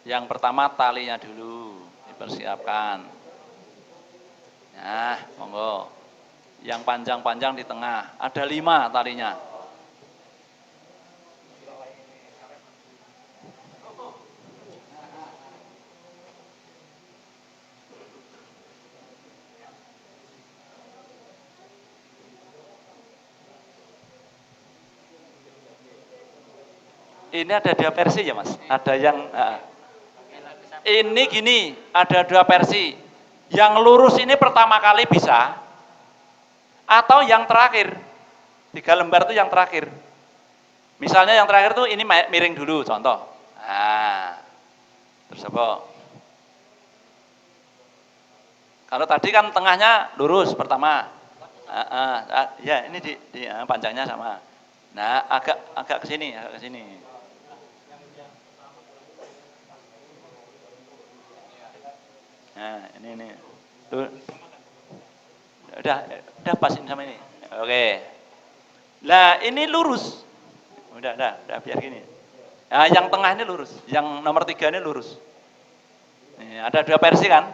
Yang pertama talinya dulu dipersiapkan. Nah, monggo. Yang panjang-panjang di tengah. Ada 5 talinya. Ini ada 2 versi ya Mas. Ada yang ini gini, ada 2 versi. Yang lurus ini pertama kali bisa, atau yang terakhir. 3 lembar itu yang terakhir. Misalnya yang terakhir tuh ini miring dulu, contoh. Nah, terus apa? Kalau tadi kan tengahnya lurus pertama. Ya ini di panjangnya sama. Nah, agak ke sini, agak ke sini. Nah, ini. Tuh. Udah pasin sama ini. Oke. Nah, ini lurus. Udah biar gini. Nah, yang tengah ini lurus, yang nomor 3 ini lurus. Nih, ada 2 versi kan?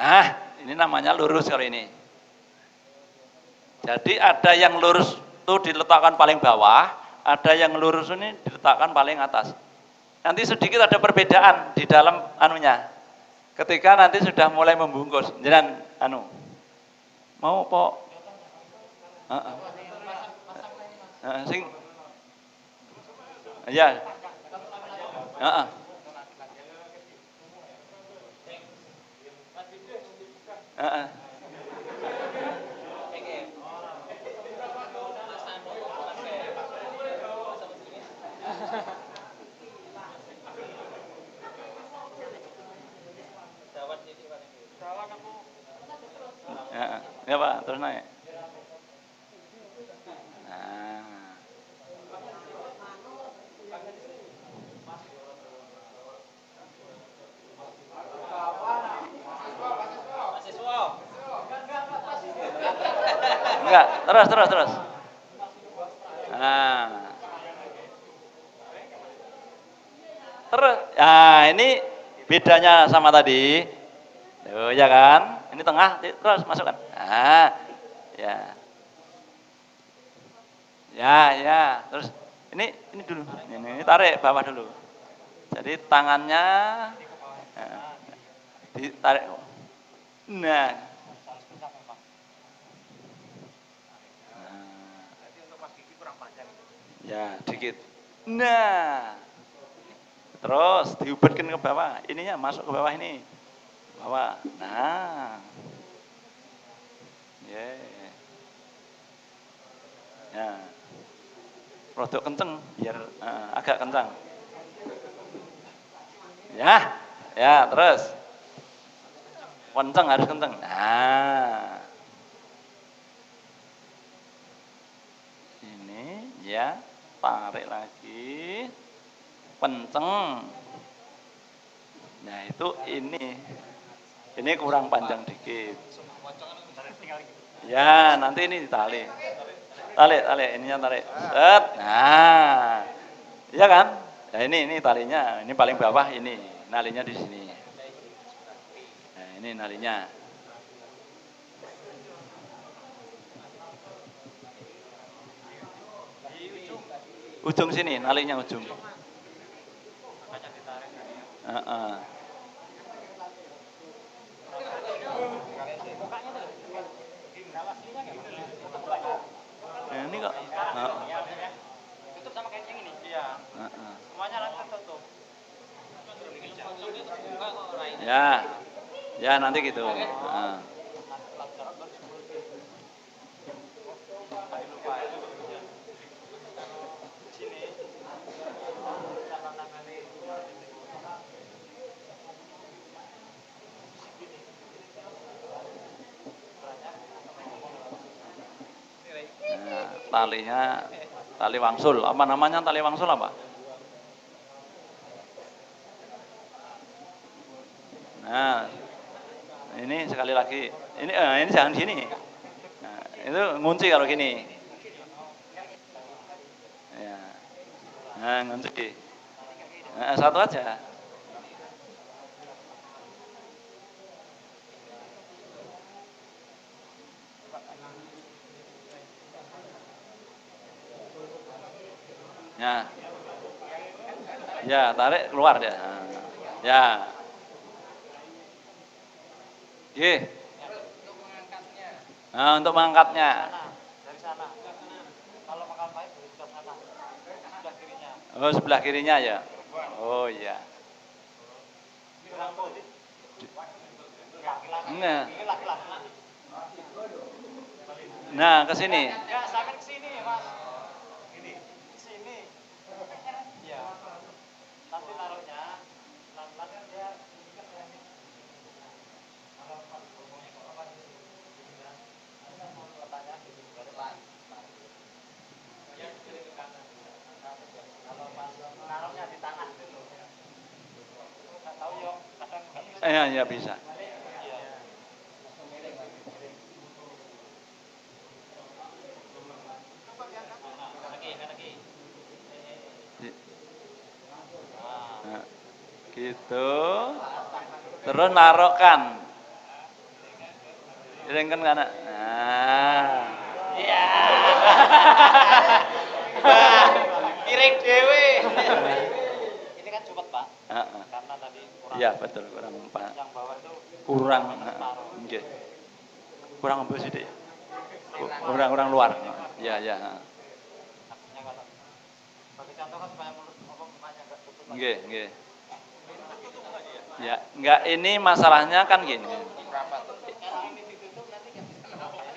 Nah, ini namanya lurus kalau ini. Jadi ada yang lurus itu diletakkan paling bawah, ada yang lurus ini diletakkan paling atas. Nanti sedikit ada perbedaan di dalam anunya. Ketika nanti sudah mulai membungkus, jangan mau po, sing, ya, Heeh. Heeh. Ya Pak, terus naik. Nah. Enggak, terus. Nah. Terus, nah ini bedanya sama tadi. Tuh, ya kan? Ini tengah, terus masukkan. Nah, ya. Ya. Terus ini dulu. Ini tarik bawah dulu. Jadi tangannya ditarik. Nah. Ya, dikit. Nah. Terus diubatkan ke bawah. Ininya masuk ke bawah ini. Bawah. Nah. Yeah. Ya. Rodok kenceng biar agak kencang. Ya, terus. Kenceng harus kenceng. Nah. Ini ya, tarik lagi. Kenceng. Nah, itu ini. Ini kurang panjang dikit. Ya, nanti ini ditali. Tarik, ininya tarik. Set. Nah. Iya kan? Nah, ini talinya, ini paling bawah ini. Nalinya di sini. Nah, ini nalinya. Ujung sini, nalinya ujung. Ini kok. Tutup sama kayak yang ini. Iya. Semuanya langsung tutup. Ya nanti gitu. Talinya tali wangsul, apa namanya tali wangsul apa? Nah, ini sekali lagi, ini jangan gini. Nah, itu ngunci kalau gini. Ya, nah ngunci. Nah, satu aja. Ya, tarik keluar dia. Ya. Oke. Nah, untuk mengangkatnya. Dari sana. Kalau makan baik dari sana. Sebelah kirinya. Oh, sebelah kirinya ya. Oh iya. Nah, ke sini. Ya, sampai ke sini, Mas. Ini. Ke sini. Iya. Nanti taruhnya pelan-pelan dia naruhnya di tangan dulu. Enggak tahu yo, kadang Ya bisa. Nah, gitu. Terus narokan. Iringkan kana. Nah. iya. Kiring dewe. Ini kan cepet, Pak. Karena tadi kurang. Iya, betul, kurang empat. Yang bawah itu Kurang nggih. Kurang empu sithik. Kurang luar. Iya. Bagi contoh kan supaya mulut ngomongnya enggak tutup. Nggih. Ya, enggak ini masalahnya kan gini.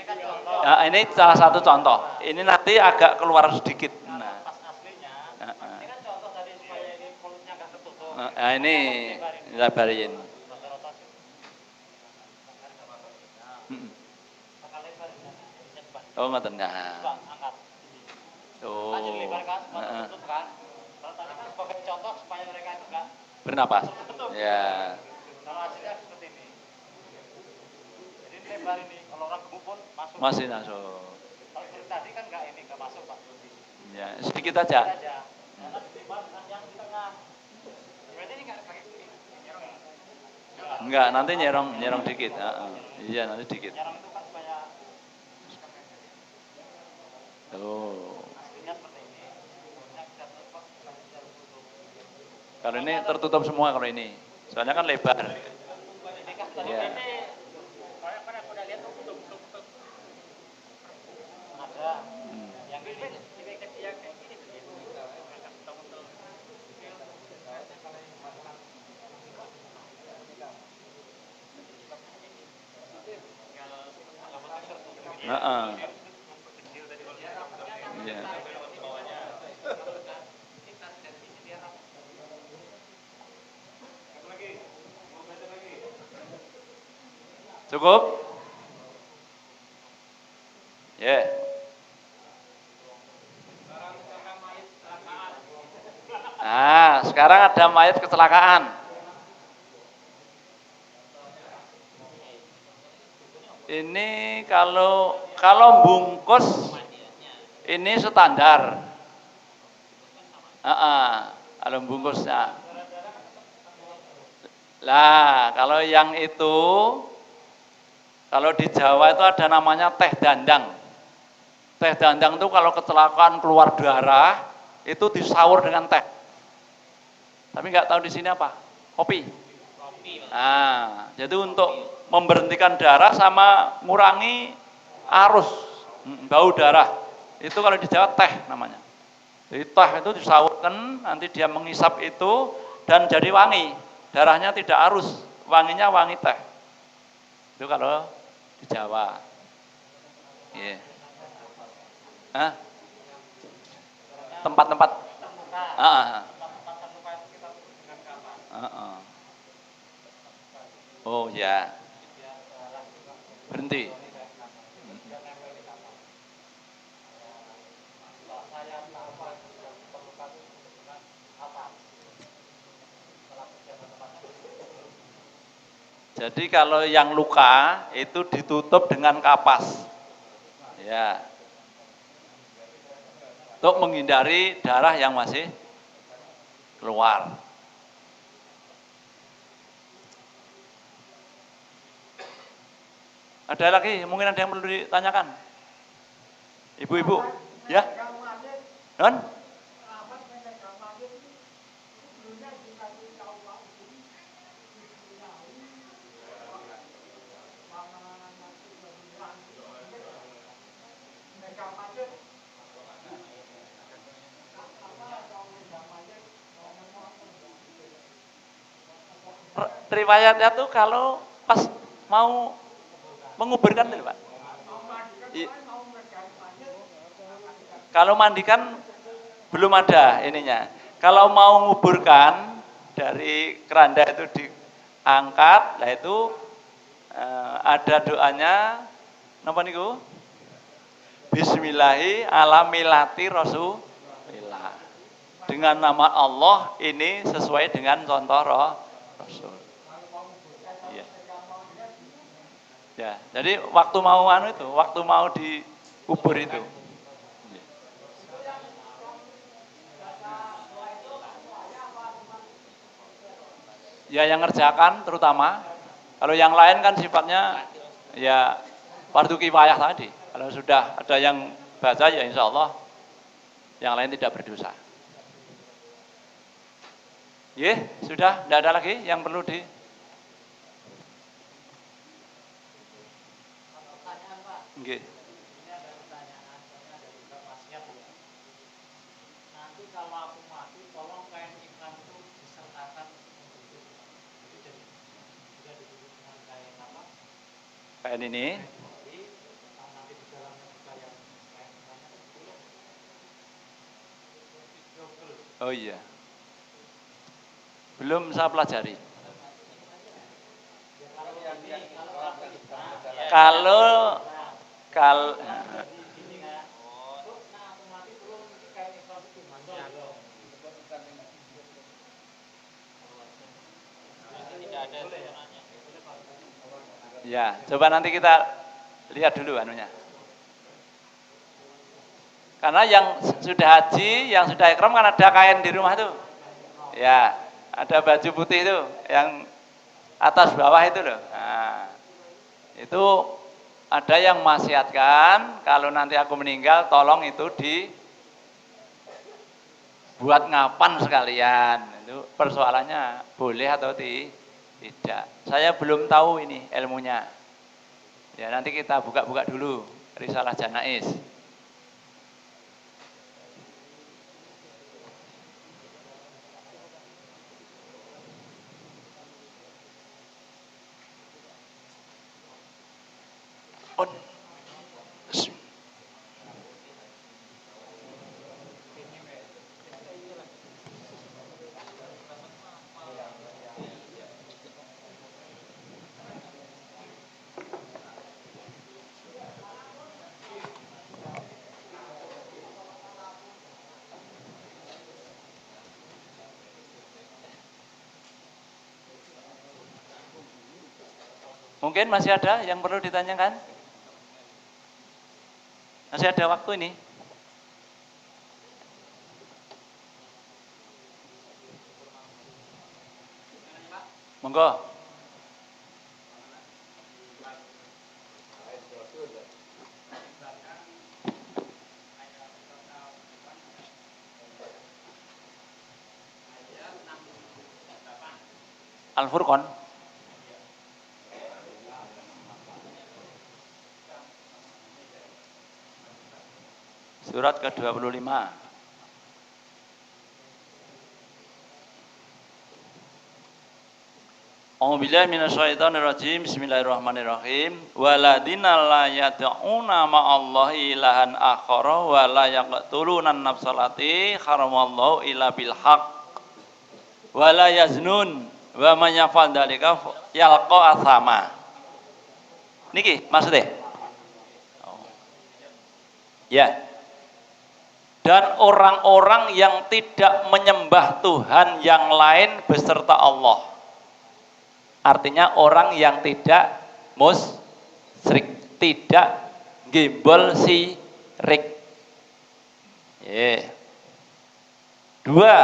Nah, ini salah satu contoh. Ini nanti agak keluar sedikit. Nah, Ini kan contoh tadi supaya ini mulutnya nggak ketutup. nah ini lebarin. Oh ngoten nah. Angkat. Oh. Kan jadi lebar kan, tutup kan. Kalau tadi kan sebagai contoh supaya mereka itu nggak Bernapas. tertutup. Ya. Kalau hasilnya seperti ini. Jadi ini lebar ini. Kalau orang gemuk pun masuk. Masih masuk. Kalau seperti tadi kan nggak masuk Pak. Ya, sedikit aja. Karena ditimbang yang di tengah. Berarti ini nggak pakai ini. Enggak, nanti nyerong dikit. Iya, nanti dikit. Nyerong itu kan supaya aslinya seperti ini. Mulutnya bisa tutup, bisa tutup. Kalau ini tertutup semua kalau ini. Soalnya kan lebar. Ini kan tadi Iya. ini. Kalau pada lihat tuh tutup. Ada. Yang ini yang kayak gini begitu. Heeh. Iya. Cukup? Ya. Nah, sekarang ada mayat kecelakaan. Ini kalau bungkus ini standar. Kalau bungkusnya. Lah, kalau yang itu, kalau di Jawa itu ada namanya teh dandang. Teh dandang itu kalau kecelakaan keluar darah, itu disawur dengan teh. Tapi nggak tahu di sini apa? Kopi. Nah, jadi untuk memberhentikan darah sama ngurangi arus bau darah. Itu kalau di Jawa teh namanya. Jadi teh itu disawurkan, nanti dia mengisap itu dan jadi wangi. Darahnya tidak arus, wanginya wangi teh. Itu kalau di Jawa. Yeah. Tempat-tempat. Oh ya. Berhenti. Jadi kalau yang luka itu ditutup dengan kapas. Ya. Untuk menghindari darah yang masih keluar. Ada lagi, mungkin ada yang perlu ditanyakan? Ibu-ibu, ya? Non? Riwayatnya tuh kalau pas mau menguburkan tuh, Pak. Kalau mandikan belum ada ininya. Kalau mau menguburkan dari keranda itu diangkat, lah itu ada doanya, napa niku? Bismillahi ala milati Rasulillah. Dengan nama Allah ini sesuai dengan contoh Rasul. Ya. Ya, jadi waktu mau waktu mau dikubur itu. Ya yang ngerjakan terutama. Kalau yang lain kan sifatnya ya fardu kifayah tadi. Kalau sudah ada yang baca ya insya Allah yang lain tidak berdosa. Sudah, tidak ada lagi yang perlu di. Nggih. Ini ada pertanyaan, ada juga wasiat ya. Nanti kalau aku mati, tolong kain ikram itu disertakan untuk itu. Jadi juga dibungkus dengan kain apa? Kain ini. Sama Oh iya. Belum saya pelajari. Kalau ya, coba nanti kita lihat dulu anunya. Karena yang sudah haji, yang sudah ikram kan ada kain di rumah tuh. Ya, ada baju putih itu yang atas bawah itu loh. Nah, itu ada yang maksiatkan kalau nanti aku meninggal tolong itu dibuat ngapan sekalian. Itu persoalannya boleh atau tidak. Saya belum tahu ini ilmunya. Ya nanti kita buka-buka dulu Risalah Janais. Mungkin masih ada yang perlu ditanyakan? Masih ada waktu ini? Monggo. Al-Furqan. Surat ke-25. A'udzubillahi minasyaitonir rajim. Bismillahirrahmanirrahim. Waladina la yad'una ma'allahi ilahan akhara wa la yaqtuluna an-nafsalati haramallahu illa bil haqq wa la yaznun wa man yaf'al dzalika yalqa athama. Niki maksudnya? Oh. Ya. Dan orang-orang yang tidak menyembah Tuhan yang lain beserta Allah. Artinya orang yang tidak musyrik, tidak gembol syirik. Dua,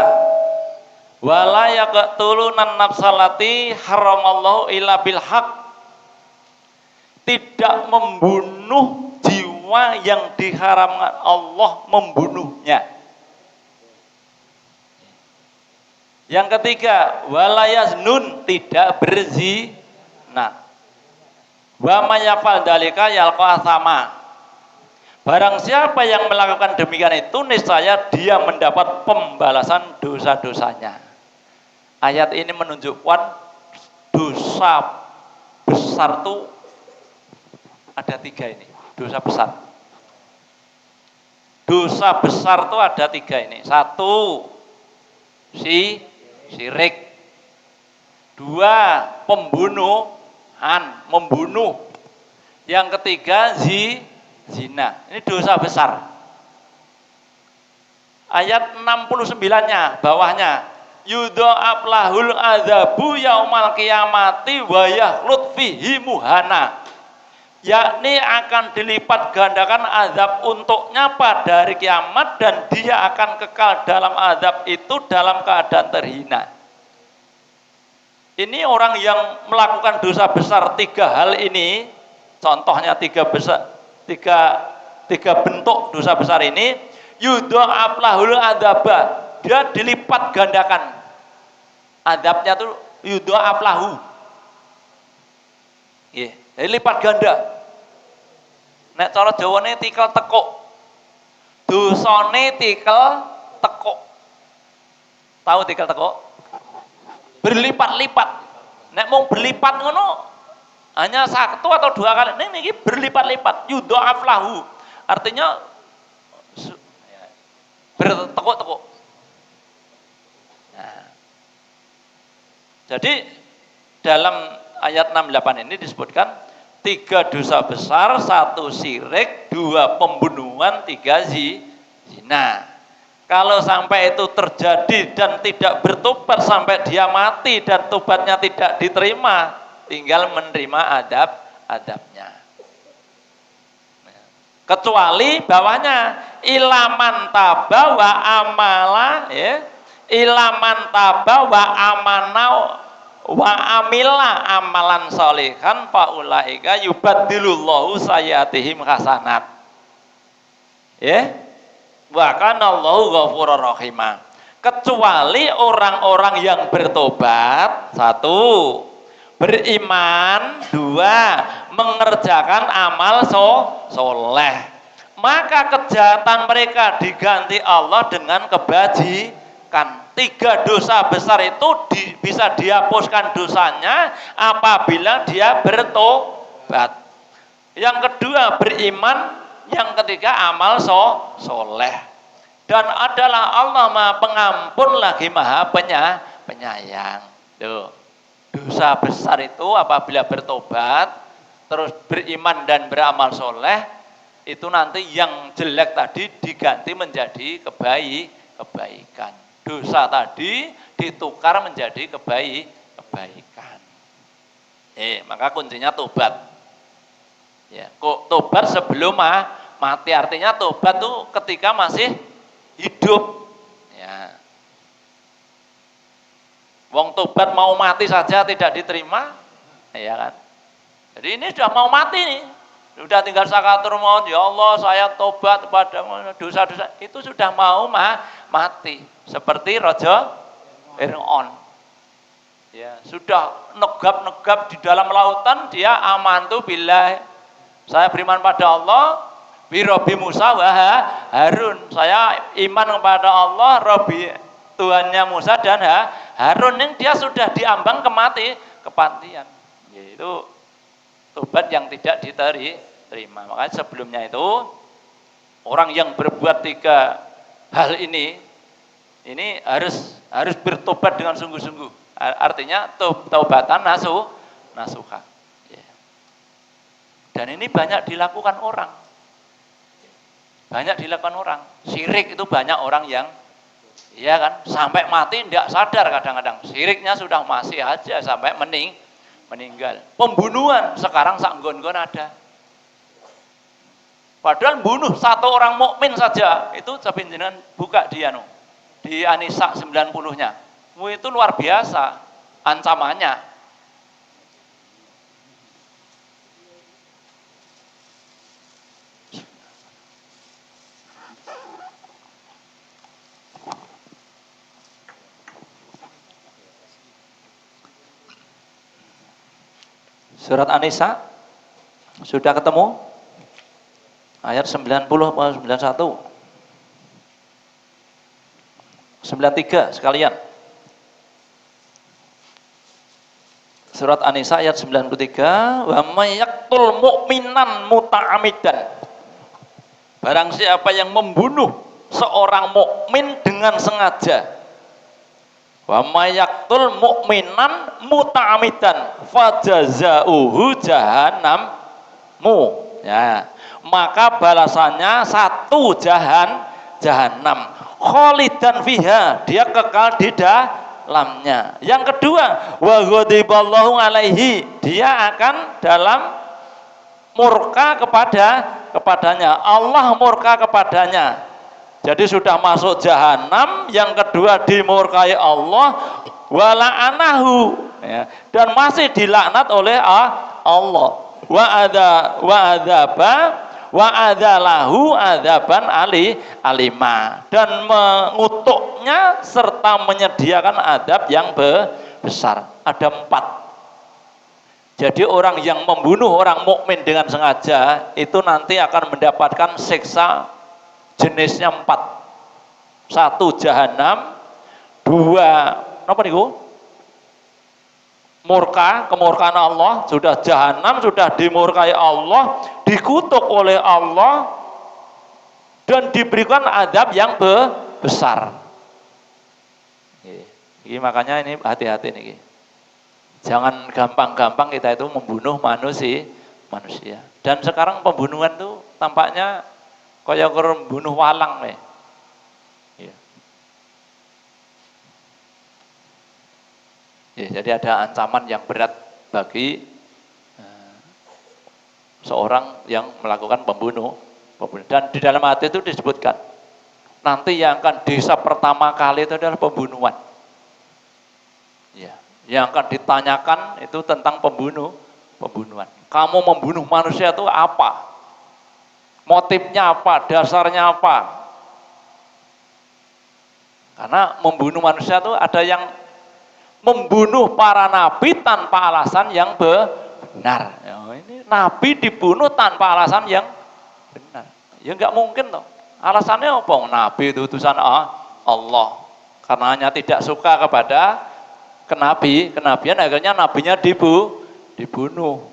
wala yaqtulunan nafsalati haramallahu illa bil haq. Tidak membunuh jiwa yang diharamkan Allah membunuhnya. Yang ketiga, wala yaznun, tidak berzina. Wa may yaf'al dzalika yalqa athama. Barang siapa yang melakukan demikian itu niscaya dia mendapat pembalasan dosa-dosanya. Ayat ini menunjukkan dosa besar itu ada tiga ini. Dosa besar. Dosa besar itu ada tiga ini. Satu, syirik. Dua, pembunuhan, membunuh. Yang ketiga, zina. Ini dosa besar. Ayat 69-nya, bawahnya. Yudha'af lahul adzabu yaumal qiyamati wa yakhlud fihi muhana. Yakni akan dilipat gandakan azab untuknya pada hari kiamat dan dia akan kekal dalam azab itu dalam keadaan terhina. Ini orang yang melakukan dosa besar tiga hal ini, contohnya tiga bentuk dosa besar ini, yudha'af lahul adzaba, dia dilipat gandakan. Azabnya tuh yudha'af lahu. Lipat ganda. Nek cara Jawane tikel tekuk. Dosane tikel tekuk. Tahu tikel tekuk? Berlipat-lipat. Nek mau berlipat ngono hanya satu atau dua kali. Niki berlipat-lipat. Yudha'af lahu. Artinya bertekuk-tekuk. Jadi dalam ayat 68 ini disebutkan 3 dosa besar, 1 syirik, 2 pembunuhan, 3 zina. Kalau sampai itu terjadi dan tidak bertobat sampai dia mati dan tobatnya tidak diterima, tinggal menerima adabnya. Kecuali bawahnya ilaman taba wa amala, ya. Ilaman taba wa amanau wa amila amalan sholihan faulaika yubaddilullahu sayyiatihim hasanat. Ya. Wa kana Allahu ghafurur rahimah. Kecuali orang-orang yang bertobat, 1 beriman, 2 mengerjakan amal soleh, maka kejahatan mereka diganti Allah dengan kebajikan. 3 dosa besar itu bisa dihapuskan dosanya apabila dia bertobat. Yang kedua beriman, yang ketiga amal soleh. Dan adalah Allah Maha Pengampun lagi Maha Penyayang. Tuh. Dosa besar itu apabila bertobat, terus beriman dan beramal soleh, itu nanti yang jelek tadi diganti menjadi kebaikan. Dosa tadi ditukar menjadi kebaikan. Maka kuncinya tobat. Ya, kok tobat sebelum mati, artinya tobat tuh ketika masih hidup. Ya. Wong tobat mau mati saja tidak diterima, ya kan? Jadi ini sudah mau mati nih, sudah tinggal sakaratul maut. Ya Allah, saya tobat pada dosa-dosa, itu sudah mau mati. Seperti Raja Fir'aun. Ya, sudah negap-negap di dalam lautan, dia amantu billah. Saya beriman pada Allah, bi Rabbi Musa wa Harun. Saya iman kepada Allah, Rabbi Tuhannya Musa dan Harun. Yang dia sudah diambang kematian. Yaitu tobat yang tidak diterima. Makanya sebelumnya itu orang yang berbuat 3 hal ini harus bertobat dengan sungguh-sungguh. Artinya taubatan nasuha. Dan ini banyak dilakukan orang. Banyak dilakukan orang. Syirik itu banyak orang yang, iya kan, sampai mati tidak sadar kadang-kadang. Syiriknya sudah masih aja sampai meninggal. Pembunuhan sekarang sak nggon-nggon ada. Padahal bunuh 1 orang mukmin saja itu sampai jenengan buka dia di An-Nisa 90-nya. Itu luar biasa ancamannya. Surat An-Nisa sudah ketemu? Ayat 90 atau 91? 93 sekalian. Surat An-Nisa ayat 93, wa may yaqtul mu'minan muta'ammidan. Barang siapa yang membunuh seorang mukmin dengan sengaja. Wa may yaqtul mu'minan muta'ammidan fajazauhu jahannamu. Ya. Maka balasannya 1 jahanam. Khalidan fiha, dia kekal di dalamnya. Yang kedua, wa ghadiballahu alaihi, dia akan dalam murka kepadanya. Allah murka kepadanya. Jadi sudah masuk jahanam, yang kedua dimurkai Allah, wala'anahu, ya, dan masih dilaknat oleh Allah. Wa adalahu adaban alima, dan mengutuknya serta menyediakan adab yang besar. Ada 4. Jadi orang yang membunuh orang mukmin dengan sengaja itu nanti akan mendapatkan siksa jenisnya 4. 1 jahanam, 2 apa niku? Murka, kemurkaan Allah, sudah jahanam, sudah dimurkai Allah, dikutuk oleh Allah, dan diberikan adab yang besar. Ini makanya ini hati-hati nih. Jangan gampang-gampang kita itu membunuh manusia. Dan sekarang pembunuhan itu tampaknya kaya membunuh walang nih. Ya. Ya, jadi ada ancaman yang berat bagi seorang yang melakukan pembunuh. Dan di dalam hadis itu disebutkan, nanti yang akan desa pertama kali itu adalah pembunuhan. Ya, yang akan ditanyakan itu tentang pembunuhan. Kamu membunuh manusia itu apa? Motifnya apa? Dasarnya apa? Karena membunuh manusia itu ada yang membunuh para nabi tanpa alasan yang benar. Ya, ini nabi dibunuh tanpa alasan yang benar. Ya enggak mungkin toh. Alasannya apa? Nabi itu utusan Allah. Karena hanya tidak suka kepada kenabian akhirnya nabinya dibunuh.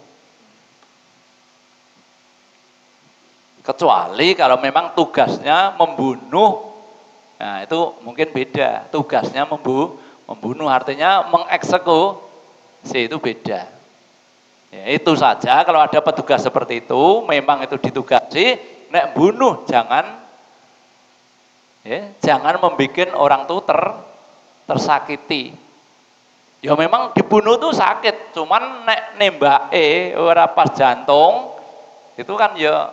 Kecuali kalau memang tugasnya membunuh, nah itu mungkin beda. Tugasnya membunuh artinya mengeksekusi itu beda. Ya, itu saja kalau ada petugas seperti itu, memang itu ditugasi, nek bunuh jangan membuat orang itu tersakiti. Ya memang dibunuh itu sakit, cuman nek nembake ora pas jantung, itu kan ya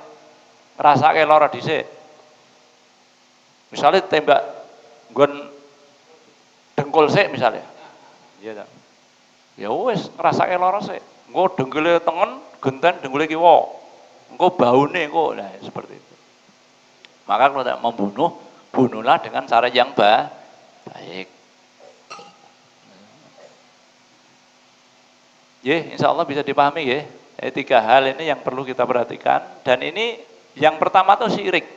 rasake lara dhisik. Misalnya tembak nggon dengkul sik misalnya. Iya ta. Ya wis ngrasake lara sik. Engko dengkule tengen, genten dengkule kiwa. Engko baune engko nah seperti itu. Maka kalau tidak membunuh, bunuhlah dengan cara yang baik. Insya Allah bisa dipahami ya. Tiga hal ini yang perlu kita perhatikan. Dan ini yang pertama tuh syirik.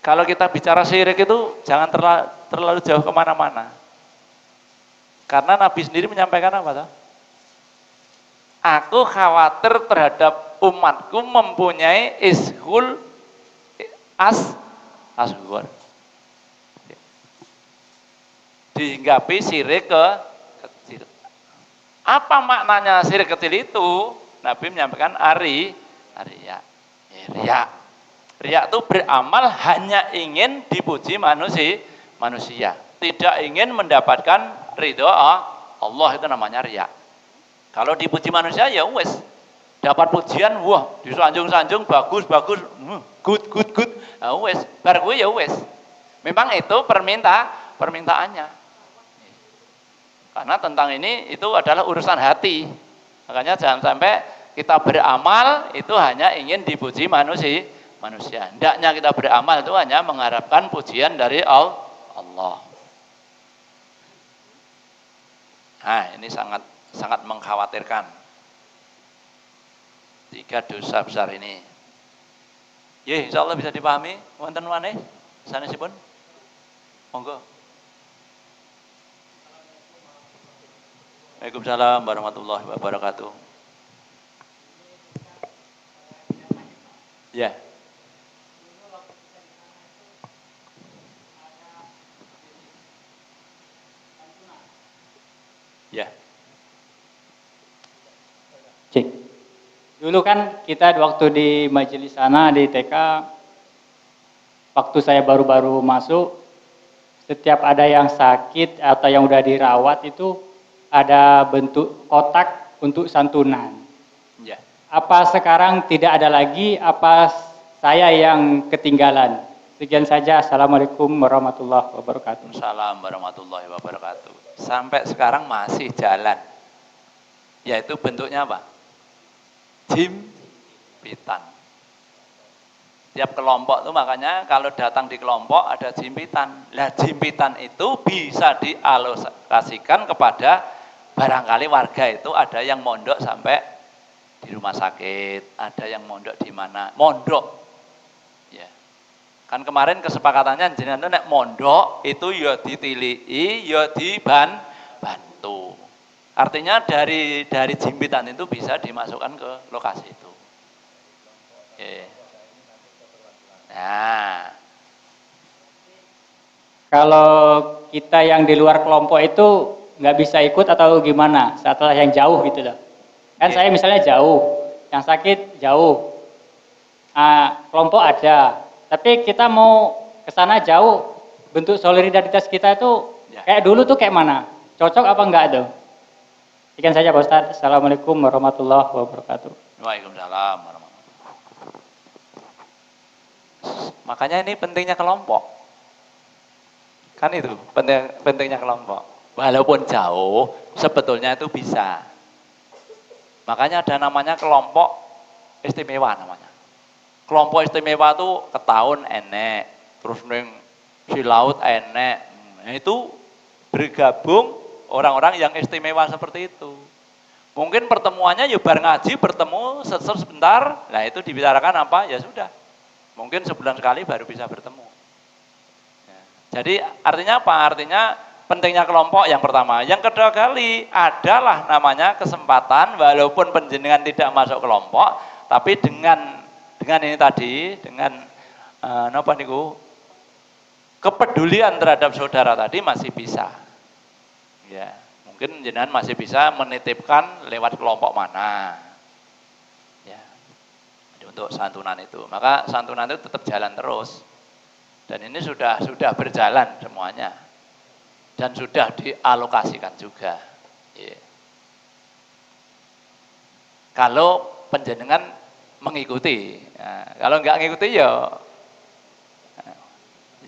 Kalau kita bicara syirik itu jangan terlalu jauh kemana-mana. Karena Nabi sendiri menyampaikan apa tuh? Aku khawatir terhadap umatku mempunyai ashur. Dihinggapi syirik kecil. Apa maknanya syirik kecil itu? Nabi menyampaikan riya. Riya itu beramal hanya ingin dipuji manusia. Tidak ingin mendapatkan ridho Allah, itu namanya riya. Kalau dipuji manusia ya wes, dapat pujian, wah disanjung-sanjung bagus, good. Nah, wes, bar gue ya wes. Memang itu permintaannya. Karena tentang ini itu adalah urusan hati. Makanya jangan sampai kita beramal itu hanya ingin dipuji manusia. Hendaknya kita beramal itu hanya mengharapkan pujian dari Allah. Nah, ini sangat mengkhawatirkan. 3 dosa besar ini. Insya Allah bisa dipahami. Wonten maneh sanesipun. Monggo. Waalaikumsalam warahmatullahi wabarakatuh. Ya. Ya. Cik. Dulu kan kita waktu di majelis sana di TK, waktu saya baru-baru masuk, setiap ada yang sakit atau yang udah dirawat itu ada bentuk kotak untuk santunan. Ya. Apa sekarang tidak ada lagi? Apa saya yang ketinggalan? Sekian saja. Assalamualaikum warahmatullahi wabarakatuh. Assalamualaikum warahmatullahi wabarakatuh. Sampai sekarang masih jalan. Yaitu bentuknya apa? Jimpitan. Tiap kelompok itu makanya kalau datang di kelompok ada jimpitan. Lah jimpitan itu bisa dialokasikan kepada barangkali warga itu ada yang mondok sampai di rumah sakit, ada yang mondok di mana? Mondok. Ya. Kan kemarin kesepakatannya jenengan nek mondok itu ya ditilii, ya dibantu. Artinya dari jimpitan itu bisa dimasukkan ke lokasi itu. Oke. Nah, kalau kita yang di luar kelompok itu nggak bisa ikut atau gimana setelah yang jauh gitu loh. Kan saya misalnya jauh, yang sakit jauh, kelompok ada, tapi kita mau ke sana jauh, bentuk solidaritas kita itu kayak dulu tuh kayak mana? Cocok apa enggak tuh? Sekian saja Pak Ustadz. Assalamualaikum warahmatullahi wabarakatuh. Waalaikumsalam warahmatullahi wabarakatuh. Makanya ini pentingnya kelompok. Kan itu pentingnya kelompok. Walaupun jauh, sebetulnya itu bisa. Makanya ada namanya kelompok istimewa namanya. Kelompok istimewa itu ketahun enek, terus neng si laut enek. Nah, itu bergabung orang-orang yang istimewa seperti itu. Mungkin pertemuannya ya bar ngaji, bertemu sebentar, nah itu dibicarakan apa, ya sudah. Mungkin sebulan sekali baru bisa bertemu. Ya. Jadi artinya apa? Artinya pentingnya kelompok yang pertama. Yang kedua kali adalah namanya kesempatan, walaupun penjenengan tidak masuk kelompok, tapi dengan ini tadi, dengan apa niku, kepedulian terhadap saudara tadi masih bisa. Ya. Mungkin jenengan masih bisa menitipkan lewat kelompok mana, ya, untuk santunan itu. Maka santunan itu tetap jalan terus, dan ini sudah berjalan semuanya, dan sudah dialokasikan juga. Ya. Kalau penjenengan mengikuti, ya, kalau nggak mengikuti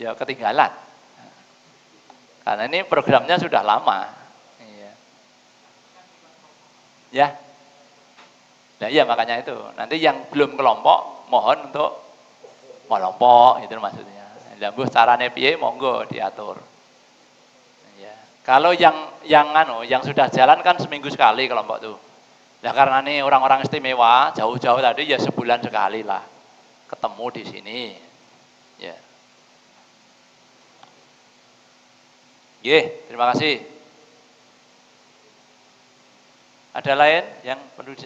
ya ketinggalan, karena ini programnya sudah lama. Ya, nah iya makanya itu. Nanti yang belum kelompok mohon untuk kelompok itu maksudnya. Lambuh carane piye monggo diatur. Ya. Kalau yang sudah jalan kan seminggu sekali kelompok tuh. Nah karena ini orang-orang istimewa jauh-jauh tadi ya sebulan sekali lah ketemu di sini. Ya. Terima kasih. Ada lain yang perlu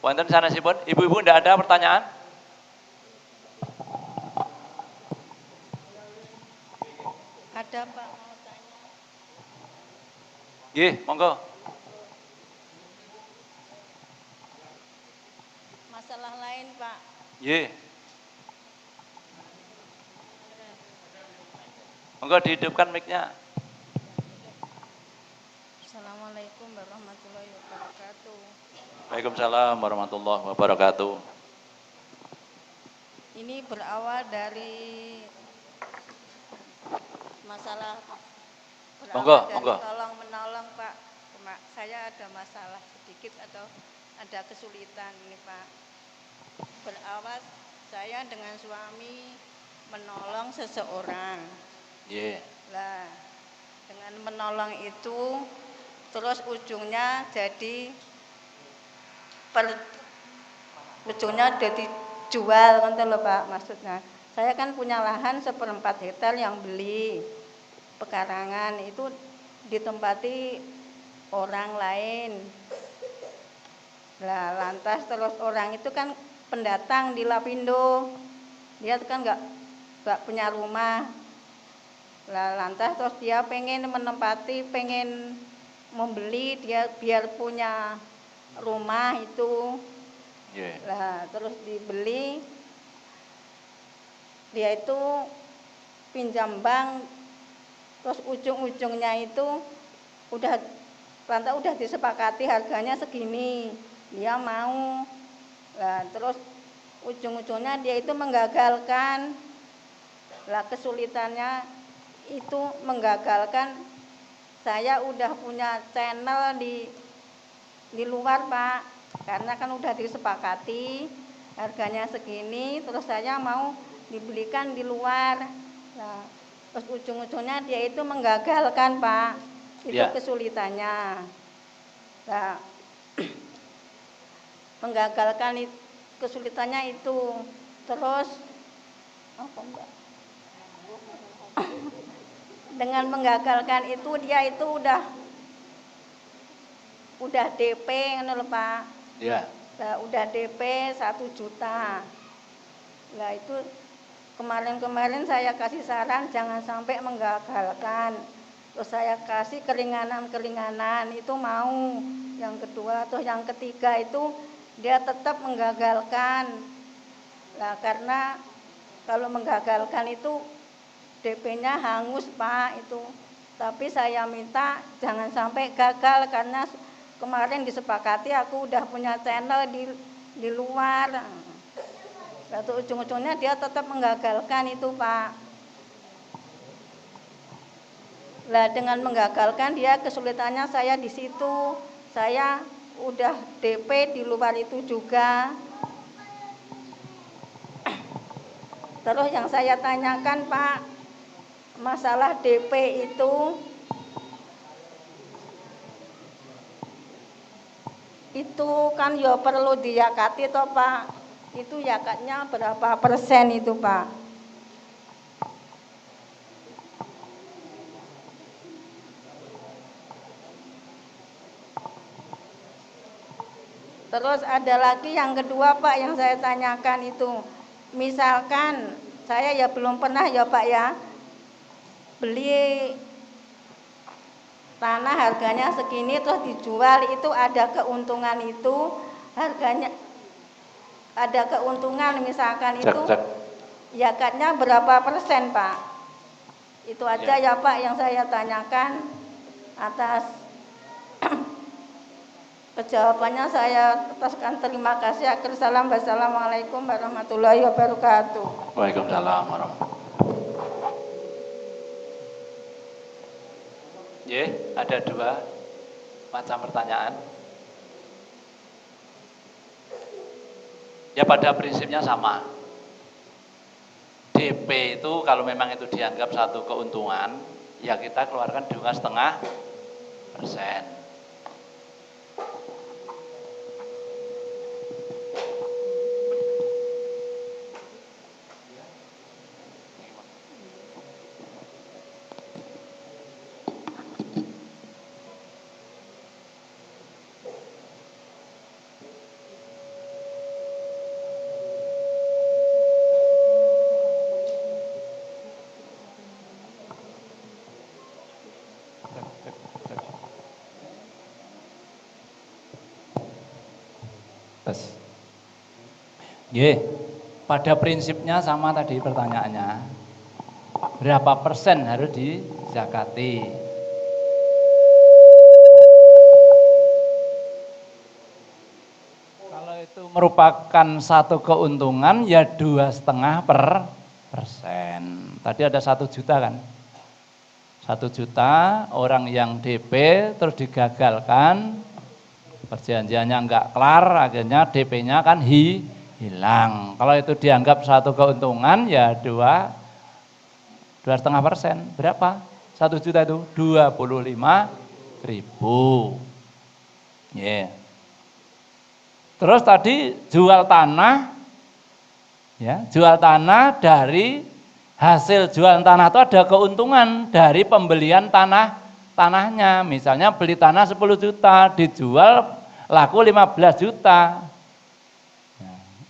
wonten sanesipun, ibu-ibu tidak ada pertanyaan? Ada Pak, mau tanya. Monggo. Masalah lain Pak. Monggo dihidupkan mic-nya. Assalamualaikum warahmatullahi wabarakatuh. Waalaikumsalam warahmatullahi wabarakatuh. Ini berawal dari masalah Monggo. tolong menolong Pak. Saya ada masalah sedikit atau ada kesulitan ini Pak. Berawal saya dengan suami menolong seseorang. Lah, dengan menolong itu terus ujungnya jadi jual kan lho Pak maksudnya. Saya kan punya lahan 1/4 hektar yang beli pekarangan itu ditempati orang lain. Lah lantas terus orang itu kan pendatang di Lapindo. Dia kan nggak punya rumah. Lah lantas terus dia pengen membeli dia biar punya rumah itu. Lah terus dibeli, dia itu pinjam bank, terus ujung-ujungnya itu udah disepakati harganya segini, dia mau. Lah terus ujung-ujungnya dia itu menggagalkan. Lah kesulitannya itu menggagalkan. Saya udah punya channel di luar Pak, karena kan udah disepakati harganya segini, terus saya mau dibelikan di luar. Nah, terus ujung-ujungnya dia itu menggagalkan Pak, itu kesulitannya. Nah, menggagalkan kesulitannya itu, terus apa Mbak? Dengan menggagalkan itu dia itu udah DP ngono lho Pak. Nah, udah DP 1 juta. Lah itu kemarin-kemarin saya kasih saran jangan sampai menggagalkan. Terus saya kasih keringanan-keringanan, itu mau. Yang kedua, terus yang ketiga itu dia tetap menggagalkan. Nah, karena kalau menggagalkan itu DP-nya hangus Pak itu. Tapi saya minta jangan sampai gagal karena kemarin disepakati aku udah punya channel di luar. Lalu ujung-ujungnya dia tetap menggagalkan itu Pak. Lah dengan menggagalkan dia kesulitannya saya di situ. Saya udah DP di luar itu juga. Terus yang saya tanyakan Pak, masalah DP itu kan ya perlu diyakati toh Pak. Itu yakatnya berapa persen itu Pak? Terus ada lagi yang kedua Pak yang saya tanyakan itu, misalkan saya ya belum pernah ya Pak ya beli tanah harganya segini terus dijual, itu ada keuntungan, itu harganya ada keuntungan misalkan itu yakatnya berapa persen Pak? Itu aja ya Pak yang saya tanyakan. Atas jawabannya saya ataskan terima kasih. Akhir salam, wassalamualaikum warahmatullahi wabarakatuh. Waalaikumsalam warahmatullahi. Ada dua macam pertanyaan. Ya pada prinsipnya sama. DP itu kalau memang itu dianggap satu keuntungan, ya kita keluarkan 2,5%. Pada prinsipnya sama tadi pertanyaannya. Berapa persen harus dizakati? Kalau itu merupakan satu keuntungan ya 2,5%. Tadi ada 1 juta kan? 1 juta orang yang DP terus digagalkan, perjanjiannya enggak kelar, akhirnya DP-nya kan hilang. Kalau itu dianggap satu keuntungan ya 2,5%. Berapa? 1 juta itu 25.000. Terus tadi jual tanah, ya, jual tanah, dari hasil jual tanah itu ada keuntungan dari pembelian tanahnya. Misalnya beli tanah 10 juta, dijual laku 15 juta.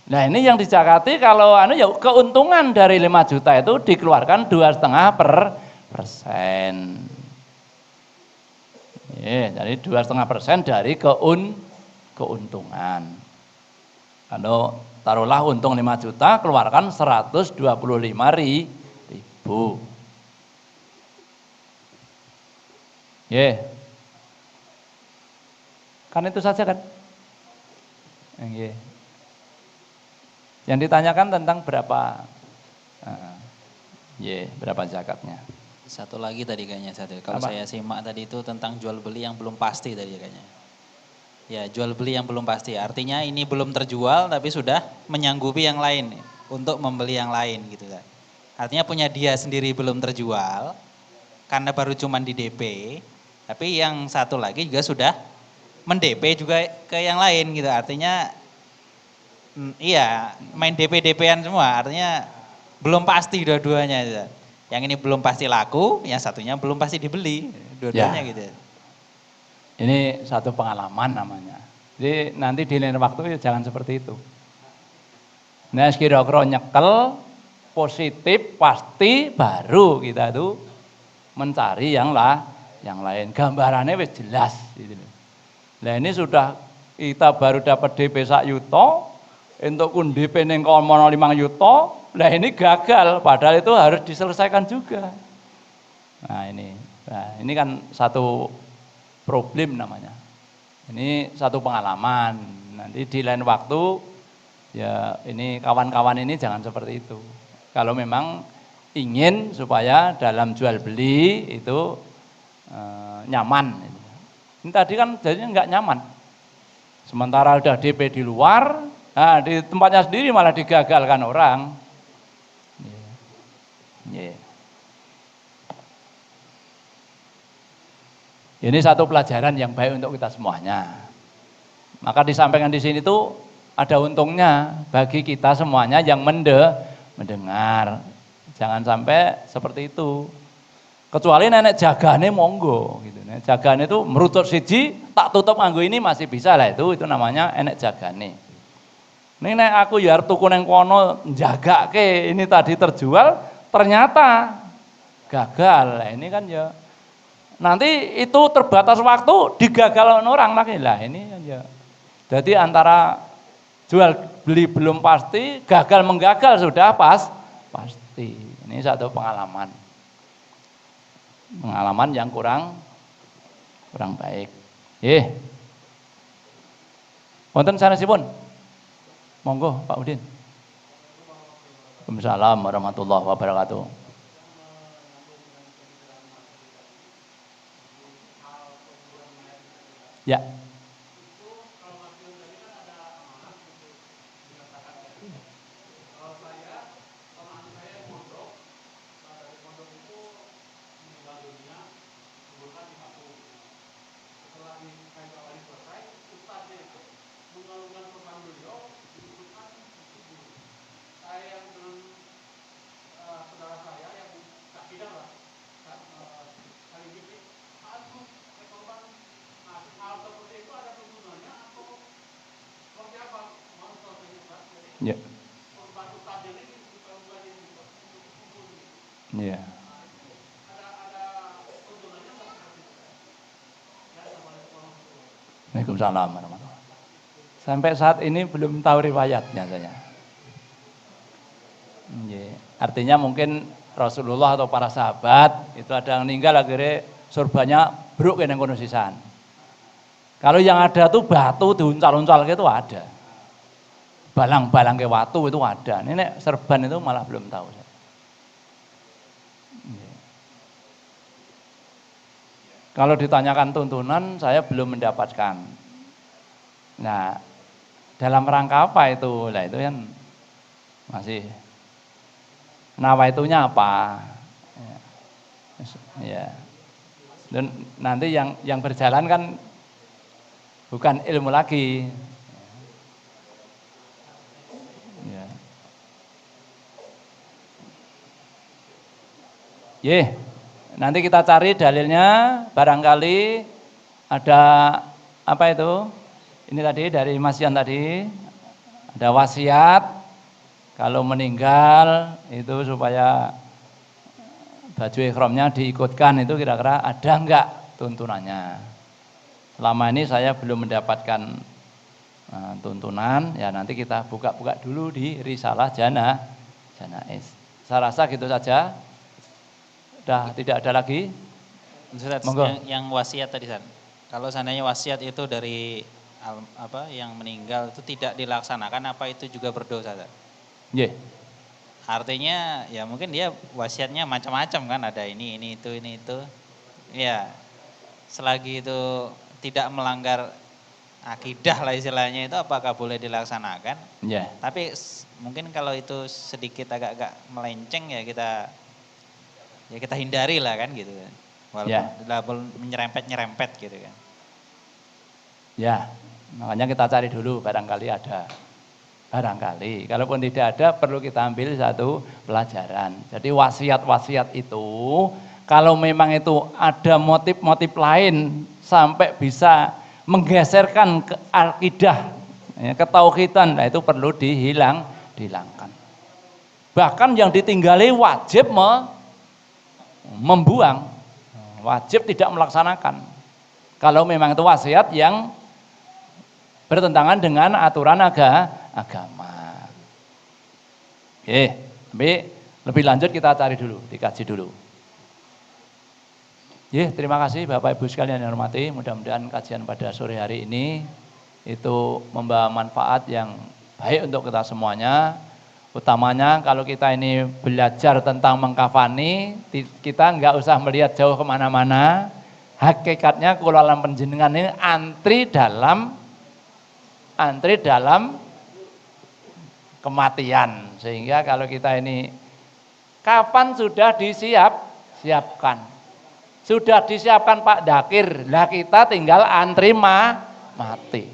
Nah ini yang dizakati kalau ya keuntungan dari 5 juta itu dikeluarkan 2,5%. Jadi 2,5% dari keuntungan. Kalau taruhlah untung 5 juta, keluarkan 125.000. Kan itu saja kan? Yang ditanyakan tentang berapa berapa zakatnya. Satu lagi tadi kayaknya kalau saya simak tadi itu tentang jual beli yang belum pasti tadi kayaknya. Ya, jual beli yang belum pasti. Artinya ini belum terjual tapi sudah menyanggupi yang lain untuk membeli yang lain gitu kan. Artinya punya dia sendiri belum terjual karena baru cuman di DP, tapi yang satu lagi juga sudah mendp juga ke yang lain gitu. Artinya iya, main DP-DP-an semua, artinya belum pasti dua-duanya. Yang ini belum pasti laku, yang satunya belum pasti dibeli, dua-duanya gitu. Ini satu pengalaman namanya. Jadi nanti di lain waktu ya jangan seperti itu. Nah, kira-kira nyekel, positif pasti baru kita tuh mencari yang lain. Gambarannya wis jelas gitu. Nah ini sudah kita baru dapat DP sak yuto, untuk kun DP ning kono 5 yuto, nah ini gagal padahal itu harus diselesaikan juga. Nah ini kan satu problem namanya. Ini satu pengalaman. Nanti di lain waktu ya ini kawan-kawan ini jangan seperti itu. Kalau memang ingin supaya dalam jual beli itu nyaman. Ini tadi kan jadinya nggak nyaman. Sementara udah DP di luar, nah di tempatnya sendiri malah digagalkan orang. Ini satu pelajaran yang baik untuk kita semuanya. Maka disampaikan di sini tuh ada untungnya bagi kita semuanya yang mendengar. Jangan sampai seperti itu. Kecuali nenek jagane monggo gitu. Nenek jagane itu merucut siji, tak tutup nganggo ini masih bisa lah itu namanya enek jagane. Nek aku ya arep tuku nang kono njagake ini tadi terjual ternyata gagal. Nah, ini kan ya nanti itu terbatas waktu digagalkan orang lagi lah ini kan ya. Jadi antara jual beli belum pasti, gagal menggagal sudah pasti. Ini satu pengalaman yang kurang baik. Wonten sanesipun. Monggo Pak Udin. Waalaikumsalam warahmatullahi wabarakatuh. Ya. Ya. Ya. Waalaikumsalam warahmatullahi. Sampai saat ini belum tahu riwayatnya saya. Ya. Artinya mungkin Rasulullah atau para sahabat itu ada yang meninggal akhirnya surganya bruk yang kono sisan. Kalau yang ada tuh batu diuncal-uncal gitu ada. Balang-balang ke watu itu ada. Ini nek serban itu malah belum tahu. Kalau ditanyakan tuntunan saya belum mendapatkan. Nah, dalam rangka apa itu? Lah itu kan masih nawaitunya apa? Ya. Dan nanti yang berjalan kan bukan ilmu lagi. Nanti kita cari dalilnya, barangkali ada apa itu? Ini tadi dari Mas Yan tadi, ada wasiat kalau meninggal itu supaya baju ikhramnya diikutkan itu kira-kira ada enggak tuntunannya? Selama ini saya belum mendapatkan tuntunan, ya nanti kita buka-buka dulu di Risalah Janaiz. Saya rasa gitu saja. Sudah tidak ada lagi. Ustaz, yang wasiat tadi San. Kalau seandainya wasiat itu dari yang meninggal itu tidak dilaksanakan, apa itu juga berdosa? Yeah. Artinya ya mungkin dia wasiatnya macam-macam kan, ada ini itu. Ya, selagi itu tidak melanggar akidah lah istilahnya, itu apakah boleh dilaksanakan? Yeah. Tapi mungkin kalau itu sedikit agak-agak melenceng ya kita hindari lah kan gitu kan. Walaupun menyerempet gitu kan. Ya, makanya kita cari dulu barangkali ada. Barangkali, kalaupun tidak ada perlu kita ambil satu pelajaran. Jadi wasiat-wasiat itu kalau memang itu ada motif-motif lain sampai bisa menggeserkan ke akidah, ketauhidan, nah itu perlu dihilangkan. Bahkan yang ditinggali wajib membuang, wajib tidak melaksanakan. Kalau memang itu wasiat yang bertentangan dengan aturan agama. Oke, tapi lebih lanjut kita cari dulu, dikaji dulu. Terima kasih Bapak Ibu sekalian yang hormati. Mudah-mudahan kajian pada sore hari ini itu membawa manfaat yang baik untuk kita semuanya. Utamanya kalau kita ini belajar tentang mengkafani, kita nggak usah melihat jauh kemana-mana. Hakikatnya kula lan panjenengan ini antri dalam kematian. Sehingga kalau kita ini kapan sudah disiapkan. Sudah disiapkan Pak Dakir, lah kita tinggal antri mati.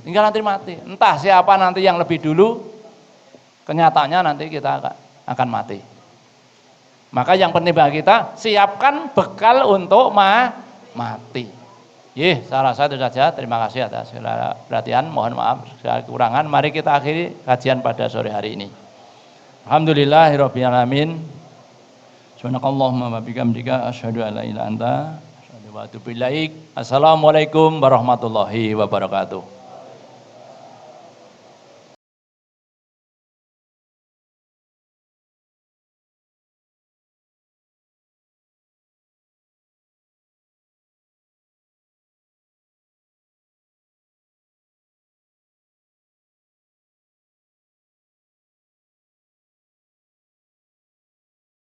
Tinggal antri mati. Entah siapa nanti yang lebih dulu, kenyataannya nanti kita akan mati. Maka yang penting bagi kita, siapkan bekal untuk mati. Saya rasa itu saja. Terima kasih atas segala perhatian. Mohon maaf segala kekurangan. Mari kita akhiri kajian pada sore hari ini. Alhamdulillahirabbil alamin. Subhanakallahumma wa bihamdika asyhadu an la ilaha illa anta asyhadu wa atubu ilaik. Assalamualaikum warahmatullahi wabarakatuh.